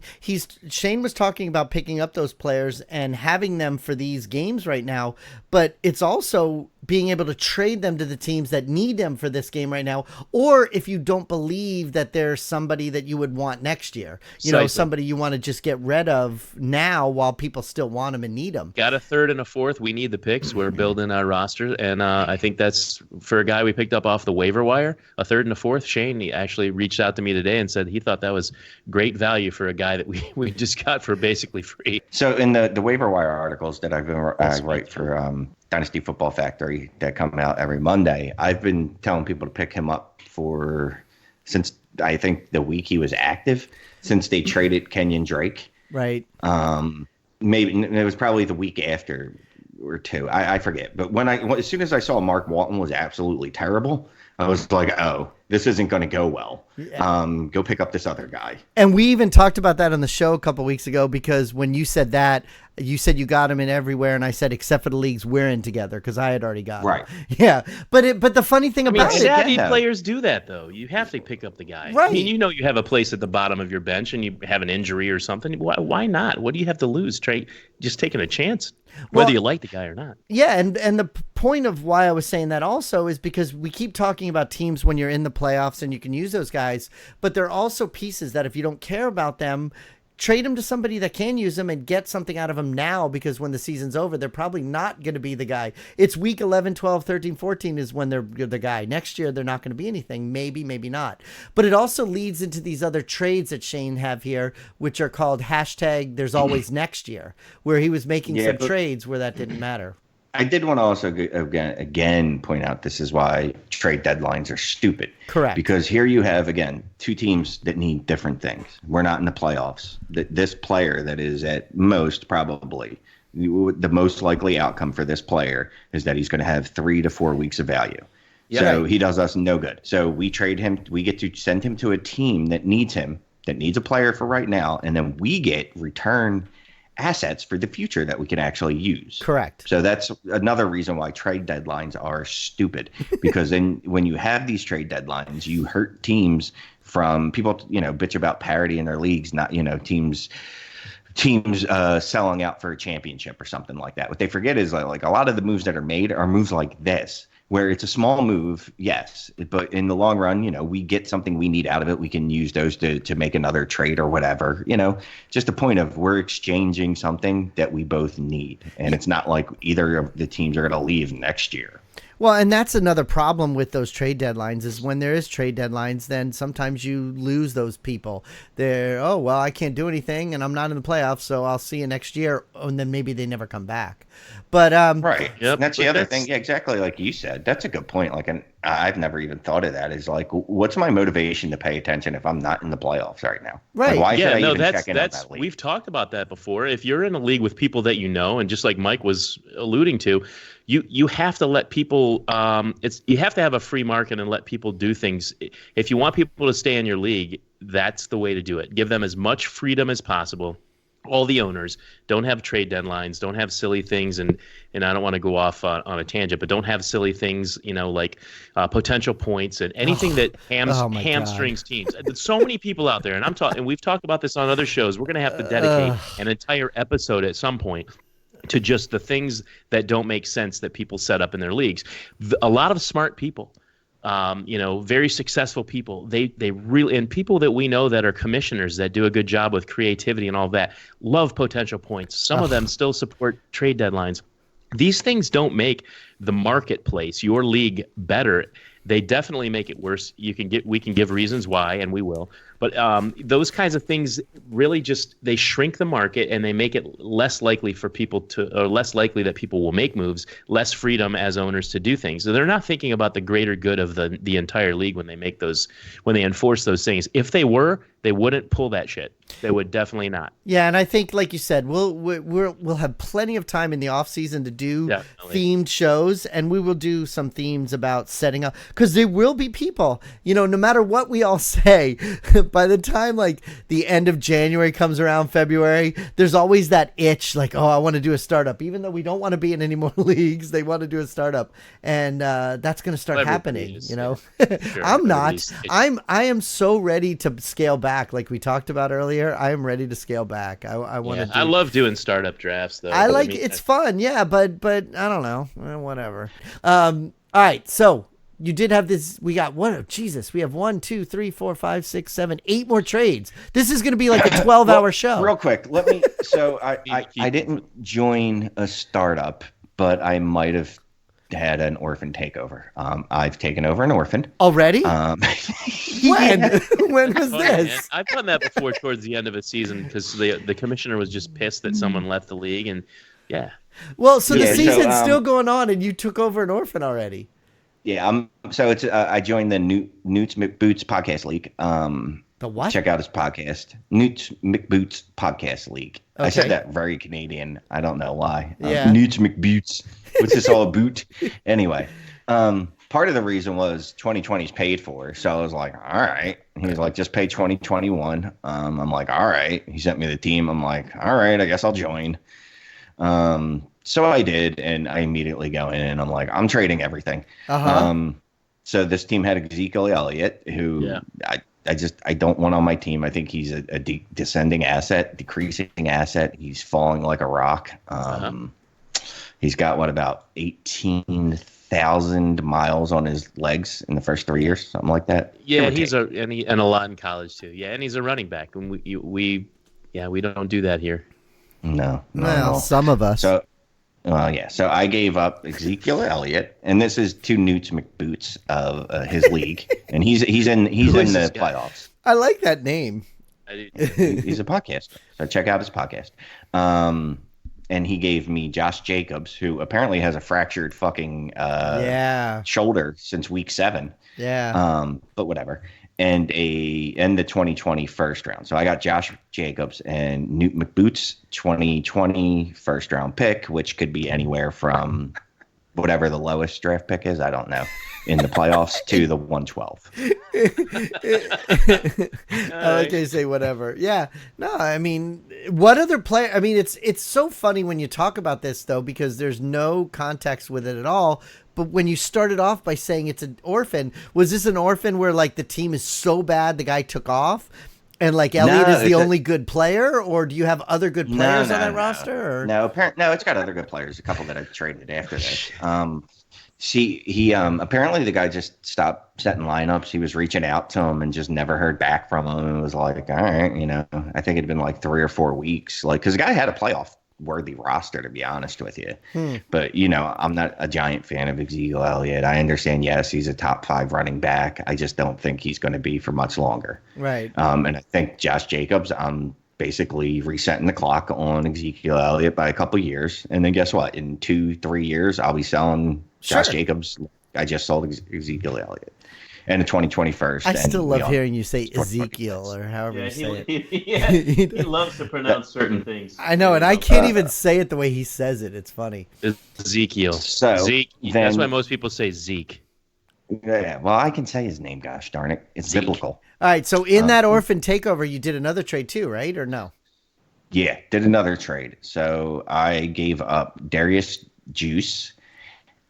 Shane was talking about picking up those players and having them for these games right now, but it's also being able to trade them to the teams that need them for this game right now, or if you don't believe that there's somebody that you would want next year, somebody you want to just get rid of now while people still want them and need them. Got a third and a fourth. We need the picks. We're building our roster, and I think that's for a guy we picked up off the waiver wire, a third and a fourth. Shane, he actually reached out to me today and said he thought that was great value for a guy that we just got for basically free. So in the waiver wire articles that I write for Dynasty Football Factory that come out every Monday, I've been telling people to pick him up since I think the week he was active, since they traded Kenyon Drake. Right. Maybe it was probably the week after or two. I forget. But as soon as I saw Mark Walton was absolutely terrible, I was like, oh, this isn't going to go well. Yeah. Go pick up this other guy. And we even talked about that on the show a couple of weeks ago, because when you said that, you said you got him in everywhere, and I said except for the leagues we're in together, because I had already got him. Right. Yeah. But the funny thing about it, savvy players do that though. You have to pick up the guy. Right. I mean, you have a place at the bottom of your bench, and you have an injury or something. Why not? What do you have to lose? Just taking a chance, whether you like the guy or not. Yeah, and the point of why I was saying that also is because we keep talking about teams when you're in the playoffs and you can use those guys, but there are also pieces that if you don't care about them, trade him to somebody that can use him and get something out of him now, because when the season's over, they're probably not going to be the guy. It's week 11, 12, 13, 14 is when they're the guy. Next year, they're not going to be anything. Maybe, maybe not. But it also leads into these other trades that Shane have here, which are called hashtag there's always next year, where he was making some trades where that didn't matter. I did want to also again point out this is why trade deadlines are stupid. Correct. Because here you have, again, two teams that need different things. We're not in the playoffs. This player that is at most probably the most likely outcome for this player is that he's going to have 3 to 4 weeks of value. Yeah. So he does us no good. So we trade him. We get to send him to a team that needs him, that needs a player for right now. And then we get return assets for the future that we can actually use. Correct. So that's another reason why trade deadlines are stupid, because then when you have these trade deadlines, you hurt teams from people, bitch about parity in their leagues, not, teams selling out for a championship or something like that. What they forget is like a lot of the moves that are made are moves like this, where it's a small move, yes, but in the long run, we get something we need out of it. We can use those to make another trade or whatever, just a point of we're exchanging something that we both need. And it's not like either of the teams are going to leave next year. Well, and that's another problem with those trade deadlines is when there is trade deadlines, then sometimes you lose those people. They're, oh, well, I can't do anything and I'm not in the playoffs, so I'll see you next year. And then maybe they never come back. But right. Yep. And that's the other thing. Yeah, exactly. Like you said, that's a good point. Like, and I've never even thought of that. Is like, what's my motivation to pay attention if I'm not in the playoffs right now? Right. Like, why should I even check in on that league? We've talked about that before. If you're in a league with people that and just like Mike was alluding to, you have to let people. You have to have a free market and let people do things. If you want people to stay in your league, that's the way to do it. Give them as much freedom as possible. All the owners don't have trade deadlines, don't have silly things, and I don't want to go off on a tangent, but don't have silly things, like potential points and anything that hamstrings teams. There's so many people out there, and we've talked about this on other shows. We're going to have to dedicate an entire episode at some point to just the things that don't make sense that people set up in their leagues. A lot of smart people. Very successful people. They really, and people that we know that are commissioners that do a good job with creativity and all that, love potential points. Some of them still support trade deadlines. These things don't make the marketplace, your league, better. They definitely make it worse. We can give reasons why, and we will. But those kinds of things really they shrink the market and they make it less likely less likely that people will make moves, less freedom as owners to do things. So they're not thinking about the greater good of the entire league when they enforce those things. If they were, they wouldn't pull that shit. They would definitely not. Yeah, and I think, like you said, we'll have plenty of time in the off season to do themed shows, and we will do some themes about setting up, because there will be people, no matter what we all say, by the time like the end of January comes around, February, there's always that itch, like, oh, I want to do a startup, even though we don't want to be in any more leagues. They want to do a startup, and that's going to start happening. Sure. I'm not. I am so ready to scale back, like we talked about earlier. I am ready to scale back. I want to. I love doing startup drafts, though. It's fun, yeah, but I don't know, whatever. All right, so you did have this. We got Jesus. We have 1, 2, 3, 4, 5, 6, 7, 8 more trades. This is going to be like a 12-hour show. Real quick, let me. So I didn't join a startup, but I might have had an orphan takeover. I've taken over an orphan already. When? Yeah. When was this? Man. I've done that before towards the end of a season because the commissioner was just pissed that someone left the league, and yeah. Well, so the season's still going on, and you took over an orphan already. Yeah. So it's I joined the Newts McBoots Podcast League. The what? Check out his podcast, Newts McBoots Podcast League. Okay. I said that very Canadian. I don't know why. Newts McBoots. What's this all about? Anyway, part of the reason was 2020 is paid for. So I was like, all right. He was like, just pay 2021. I'm like, all right. He sent me the team. I'm like, all right, I guess I'll join. So I did, and I immediately go in, and I'm like, I'm trading everything. So this team had Ezekiel Elliott, who I don't want on my team. I think he's a decreasing asset. He's falling like a rock. He's got about 18,000 miles on his legs in the first 3 years, something like that. Yeah, and a lot in college too. Yeah, and he's a running back. And Yeah, we don't do that here. No. Well, some of us. So, yeah. So I gave up Ezekiel Elliott, and this is to Newts McBoots of his league, and he's in the playoffs. I like that name. He's a podcaster, so check out his podcast. And he gave me Josh Jacobs, who apparently has a fractured fucking shoulder since week 7. Yeah. But whatever. And the 2020 first round. So I got Josh Jacobs and Newt McBoots 2020 first round pick, which could be anywhere from whatever the lowest draft pick is, I don't know, in the playoffs to the 112. I like to say whatever. Yeah. No, I mean, what other player? I mean, it's so funny when you talk about this, though, because there's no context with it at all. But when you started off by saying it's an orphan, was this an orphan where, like, the team is so bad the guy took off? And, like, Elliott is the only good player? Or do you have other good players on that roster? Or? No, it's got other good players, a couple that I traded after this. He apparently the guy just stopped setting lineups. He was reaching out to him and just never heard back from him. And was like, all right, I think it'd been like 3 or 4 weeks. Like, because the guy had a playoff worthy roster, to be honest with you. But, I'm not a giant fan of Ezekiel Elliott. I understand, yes, he's a top 5 running back. I just don't think he's going to be for much longer. Right. And I think Josh Jacobs, I'm basically resetting the clock on Ezekiel Elliott by a couple years. And then guess what? In 2-3 years, I'll be selling Josh Jacobs. I just sold Ezekiel Elliott. And the 2021st. I still love hearing you say Ezekiel or however you say it. He loves to pronounce certain things. I know, and I can't even say it the way he says it. It's funny. Ezekiel. So Zeke. That's why most people say Zeke. Yeah, well, I can say his name, gosh darn it. It's Zeke. biblical. All right, so in that orphan takeover, you did another trade too, right? Or no? Yeah, did another trade. So I gave up Darius Juice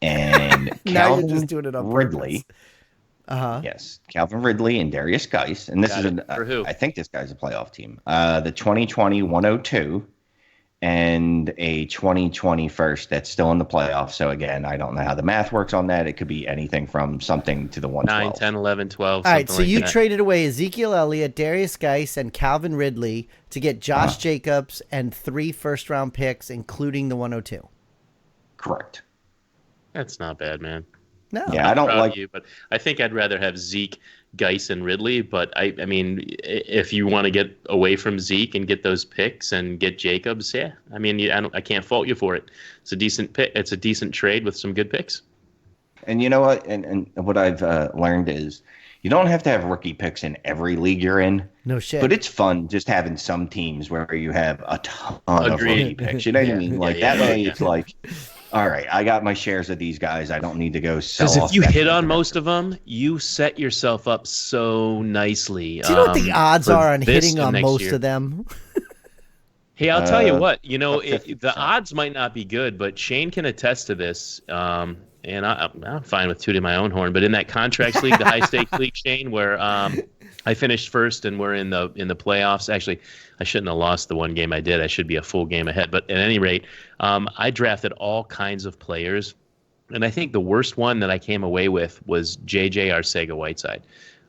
and now you're just doing it on Ridley. Yes, Calvin Ridley and Darius Geis. And this is for who? I think this guy's a playoff team. The 2020 102 and a 2020 first that's still in the playoffs. So again, I don't know how the math works on that. It could be anything from something to the 112. 9, 10, 11, 12. All right, so like you that. traded away Ezekiel Elliott, Darius Geis, and Calvin Ridley to get Josh Jacobs and 3 first-round picks, including the 102. Correct. That's not bad, man. No. Yeah, I don't like you, but I think I'd rather have Zeke, Geis, and Ridley. But I mean, if you want to get away from Zeke and get those picks and get Jacobs, yeah, I mean, I can't fault you for it. It's a decent pick. It's a decent trade with some good picks. And you know what? And what I've learned is you don't have to have rookie picks in every league you're in. No shit. But it's fun just having some teams where you have a ton of rookie picks. You know what I mean? Like that way, it's like, all right, I got my shares of these guys. I don't need to go sell. Because if you hit on most of them, you set yourself up so nicely. Do you know what the odds are on hitting on most of them? Hey, I'll tell you what. The odds might not be good, but Shane can attest to this. And I'm fine with tooting my own horn, but in that contracts league, the high stakes league, Shane, where I finished first and we're in the playoffs. Actually, I shouldn't have lost the one game I did. I should be a full game ahead. But at any rate, I drafted all kinds of players, and I think the worst one that I came away with was J.J. Arcega-Whiteside.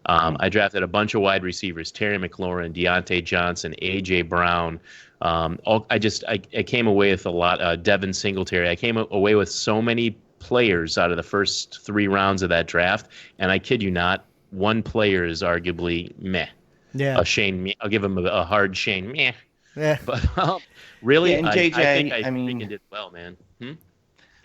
I drafted a bunch of wide receivers: Terry McLaurin, Deontay Johnson, A.J. Brown. I came away with a lot. Devin Singletary. I came away with so many players out of the first 3 rounds of that draft, and I kid you not, one player is arguably meh. Yeah. A Shane, I'll give him a hard Shane meh. Yeah. But really, and JJ, I think I did well, man.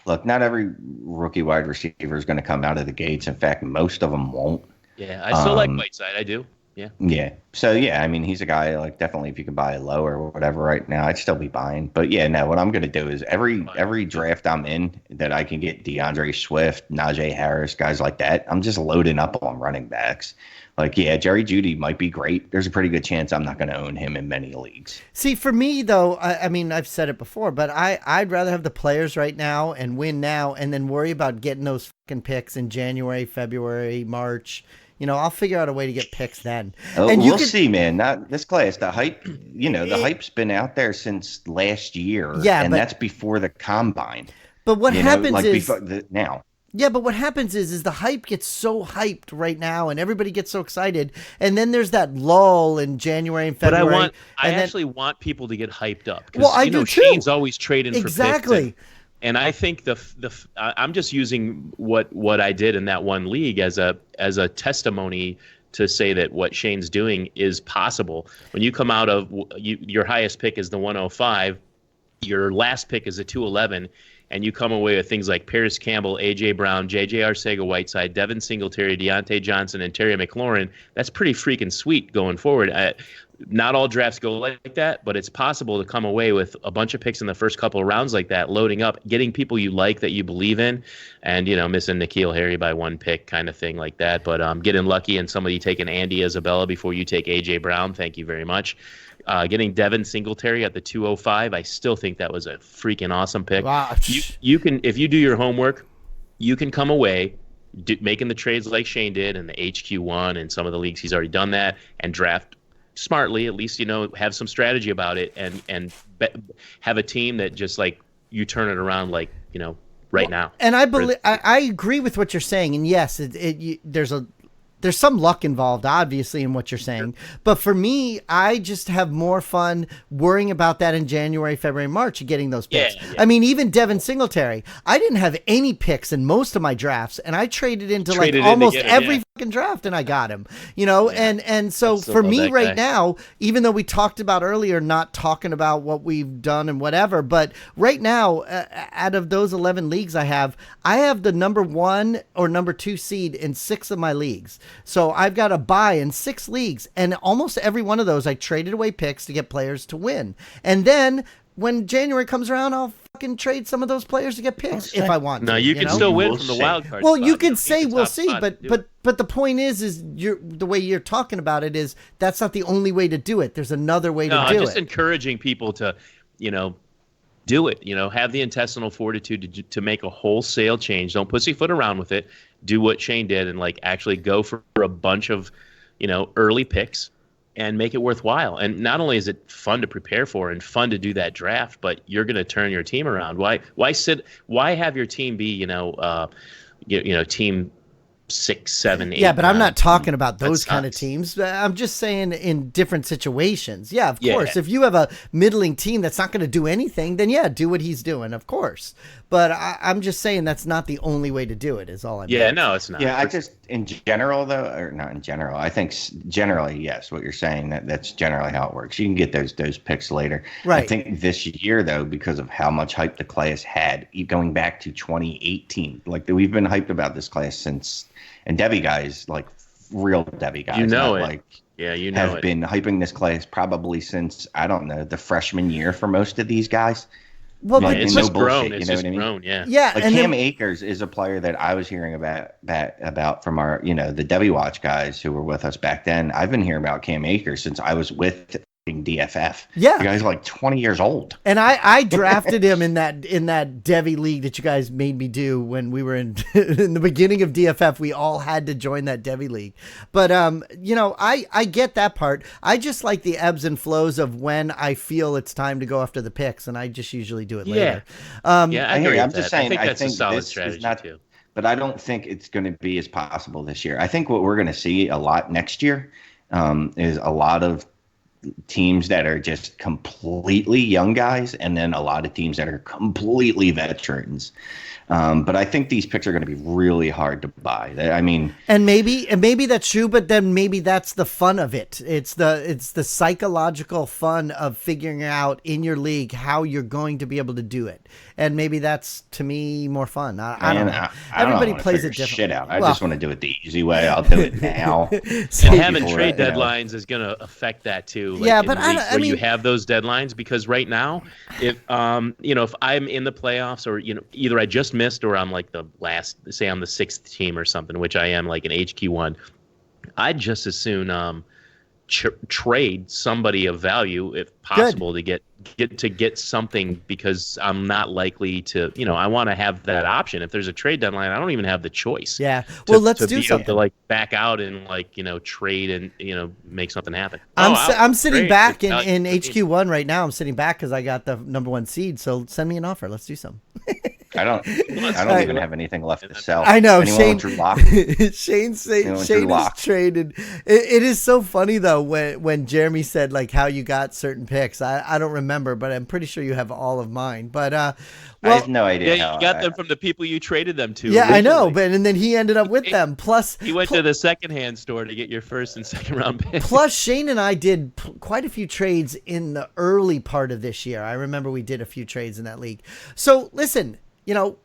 Look, not every rookie wide receiver is going to come out of the gates. In fact, most of them won't. Yeah, I still like Whiteside. I do. Yeah. Yeah. So, yeah, I mean, he's a guy, like, definitely if you can buy low or whatever right now, I'd still be buying. But, yeah, no, what I'm going to do is every draft I'm in that I can get DeAndre Swift, Najee Harris, guys like that, I'm just loading up on running backs. Like, yeah, Jerry Jeudy might be great. There's a pretty good chance I'm not going to own him in many leagues. See, for me, though, I mean, I've said it before, but I'd rather have the players right now and win now and then worry about getting those fucking picks in January, February, March. I'll figure out a way to get picks then. Oh, and we'll see, man. Not this class. The hype, the hype's been out there since last year. Yeah, and that's before the combine. But what happens is now. Yeah, but what happens is the hype gets so hyped right now, and everybody gets so excited, and then there's that lull in January and February. I actually want people to get hyped up. Well, I do too. Shane's always trading exactly. for picks. And I think I'm just using what I did in that one league as a testimony to say that what Shane's doing is possible. When you come out of your highest pick is the 105, your last pick is a 211, and you come away with things like Paris Campbell, A.J. Brown, J.J. Arcega-Whiteside, Devin Singletary, Deontay Johnson, and Terry McLaurin, that's pretty freaking sweet going forward. Not all drafts go like that, but it's possible to come away with a bunch of picks in the first couple of rounds like that, loading up, getting people you like that you believe in, and missing N'Keal Harry by one pick kind of thing like that. But getting lucky and somebody taking Andy Isabella before you take A.J. Brown, thank you very much. Getting Devin Singletary at the 205, I still think that was a freaking awesome pick. Wow. You can, if you do your homework, you can come away making the trades like Shane did in the HQ1 and some of the leagues he's already done that, and draft smartly, at least have some strategy about it, and have a team that just like you turn it around like right now. And I believe I agree with what you're saying, and yes, there's some luck involved, obviously, in what you're saying. But for me, I just have more fun worrying about that in January, February, March, and getting those picks. Yeah. I mean, even Devin Singletary, I didn't have any picks in most of my drafts, and I traded into almost every fucking draft, and I got him. And so for me right now, even though we talked about earlier not talking about what we've done and whatever, but right now, out of those 11 leagues I have the number 1 or number 2 seed in 6 of my leagues. So I've got a bye in 6 leagues, and almost every one of those I traded away picks to get players to win. And then when January comes around, I'll fucking trade some of those players to get picks if I want to. No, you can still win from the wild card. Well, spot. you can say we'll see, but the point is the way you're talking about it is that's not the only way to do it. There's another way to do it. I'm just encouraging people to, do it. Have the intestinal fortitude to make a wholesale change. Don't pussyfoot around with it. Do what Shane did and actually go for a bunch of, early picks and make it worthwhile. And not only is it fun to prepare for and fun to do that draft, but you're going to turn your team around. Why have your team be, team 6, 7, 8? Yeah, but I'm not talking about those kind of teams. I'm just saying in different situations. Yeah, of course. If you have a middling team that's not going to do anything, then do what he's doing, of course. But I'm just saying that's not the only way to do it, is all I'm saying. Yeah, no, it's not. Yeah, I just, in general, though, or not in general, I think generally, yes, what you're saying, that's generally how it works. You can get those picks later. Right. I think this year, though, because of how much hype the class had, going back to 2018, we've been hyped about this class since, and Debbie guys, real Debbie guys, have been hyping this class probably since, I don't know, the freshman year for most of these guys. Well, it's just grown. It's just grown, yeah. Yeah, and Cam Akers is a player that I was hearing about from our, the Debbie Watch guys who were with us back then. I've been hearing about Cam Akers since I was with DFF. Yeah, the guy's 20 years old. And I drafted him in that Devi league that you guys made me do when we were in the beginning of DFF. We all had to join that Devi league. But I get that part. I just like the ebbs and flows of when I feel it's time to go after the picks, and I just usually do it later. I agree. I'm just saying. I think that's a solid strategy too. But I don't think it's going to be as possible this year. I think what we're going to see a lot next year is a lot of teams that are just completely young guys, and then a lot of teams that are completely veterans. But I think these picks are going to be really hard to buy. I mean, and maybe that's true, but then maybe that's the fun of it. It's the psychological fun of figuring out in your league how you're going to be able to do it, and maybe that's, to me, more fun. I don't know. Everybody plays it differently. Shit out. I just want to do it the easy way. I'll do it now. And having trade deadlines is going to affect that too. But I mean, you have those deadlines, because right now, if if I'm in the playoffs, or either I just missed, or I'm the last, say I'm the 6th team or something, which I am, an HQ1, I'd just as soon trade somebody of value if possible. Good. to get something, because I'm not likely to, I want to have that option. If there's a trade deadline, I don't even have the choice. Yeah. Well, let's do something. To back out and trade and make something happen. I'm sitting back in HQ1 right now. I'm sitting back because I got the number 1 seed. So send me an offer. Let's do something. I don't even have anything left to sell. I know. Anyone Shane, Lock? Shane is traded. It is so funny though when Jeremy said like how you got certain picks. I don't remember, but I'm pretty sure you have all of mine. But I have no idea. Yeah, you got them from the people you traded them to. Yeah, originally. I know, but and then he ended up with them. Plus, he went to the secondhand store to get your first and second round picks. Plus, Shane and I did quite a few trades in the early part of this year. I remember we did a few trades in that league. So listen,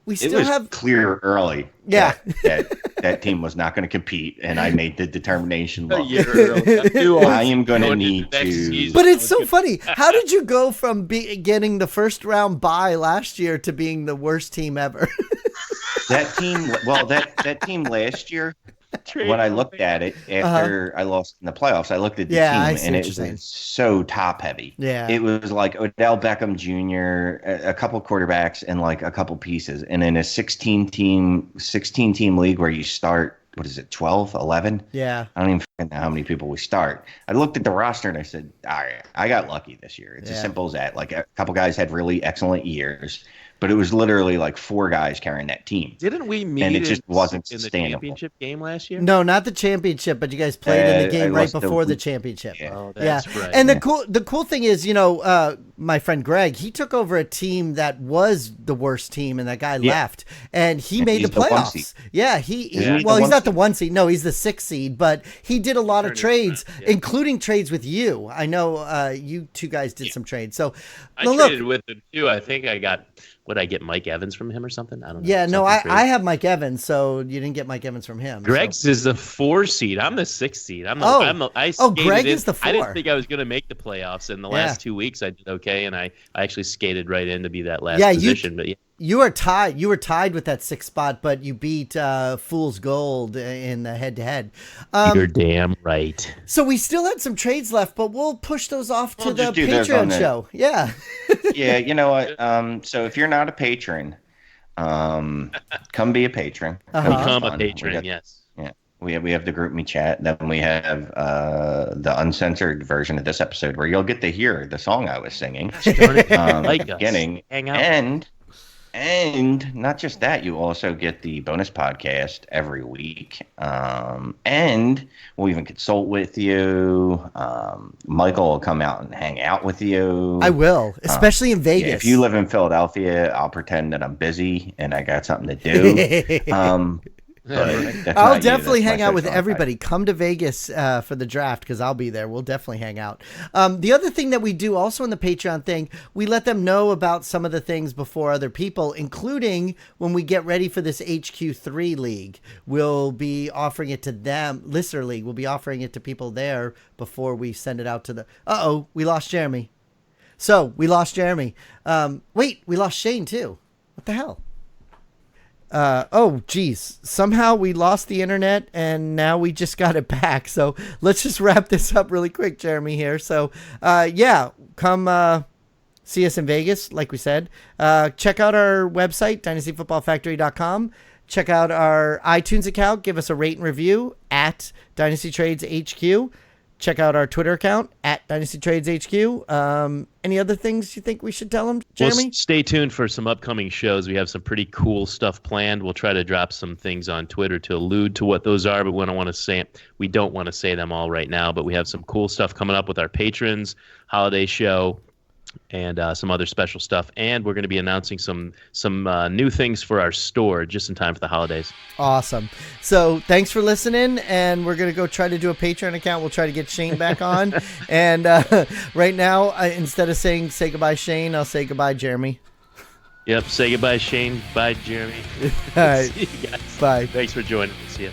we still have clear early. Yeah, that team was not going to compete, and I made the determination. A year early. I am going to need to. But it's so funny. How did you go from getting the first round bye last year to being the worst team ever? That team. Well, that team last year. When I looked at it after I lost in the playoffs, I looked at the team and it was so top heavy. Yeah, it was like Odell Beckham Jr., a couple quarterbacks, and like a couple pieces, and in a 16 team league where you start 12, 11? Yeah, I don't even know how many people we start. I looked at the roster and I said, all right, I got lucky this year. It's as simple as that. Like a couple guys had really excellent years. But it was literally like 4 guys carrying that team. Didn't we meet and it just wasn't in sustainable. the championship game last year? No, not the championship, but you guys played in the game right before the championship. Yeah. Oh, that's right. And the cool thing is, my friend Greg, he took over a team that was the worst team, and that guy left, and he made the playoffs. He's not the 1 seed. No, he's the 6 seed, but he did a lot of trades, including trades with you. I know you two guys did some trades. So I traded with him too. I think I got. Would I get Mike Evans from him or something? I don't know. Yeah, no, I have Mike Evans, so you didn't get Mike Evans from him. Greg's is the 4 seed. I'm the 6 seed. Greg is the 4. I didn't think I was going to make the playoffs. In the last 2 weeks, I did okay, and I actually skated right in to be that last position. You were tied. You were tied with that 6th spot, but you beat Fool's Gold in the head-to-head. You're damn right. So we still had some trades left, but we'll push those off to the Patreon show. Yeah. Yeah, you know what? So if you're not a patron, come be a patron. Become a patron, yes. Yeah. We have the group me chat. Then we have the uncensored version of this episode where you'll get to hear the song I was singing. Beginning. Hang out. And not just that, you also get the bonus podcast every week. And we'll even consult with you. Michael will come out and hang out with you. I will, especially in Vegas. Yeah, if you live in Philadelphia, I'll pretend that I'm busy and I got something to do. I'll definitely hang out with everybody. Come to Vegas for the draft because I'll be there. We'll definitely hang out. The other thing that we do also in the Patreon thing, we let them know about some of the things before other people, including when we get ready for this HQ3 league. We'll be offering it to them. Listener League. We'll be offering it to people there before we send it out to the... we lost Jeremy. So we lost Jeremy. Wait, we lost Shane too. What the hell? Geez. Somehow we lost the internet and now we just got it back. So let's just wrap this up really quick, Jeremy here. So, come see us in Vegas, like we said. Check out our website, dynastyfootballfactory.com. Check out our iTunes account. Give us a rate and review at DynastyTradesHQ. Check out our Twitter account at DynastyTradesHQ. Any other things you think we should tell them, Jeremy? Well, stay tuned for some upcoming shows. We have some pretty cool stuff planned. We'll try to drop some things on Twitter to allude to what those are, but we don't want to say them all right now. But we have some cool stuff coming up with our patrons, holiday show, and some other special stuff. And we're going to be announcing some new things for our store just in time for the holidays. Awesome. So thanks for listening, and we're going to go try to do a Patreon account. We'll try to get Shane back on. And right now, instead of saying say goodbye, Shane, I'll say goodbye, Jeremy. Yep. Say goodbye, Shane. Bye, Jeremy. All right. See you guys. Bye. Thanks for joining us. See ya.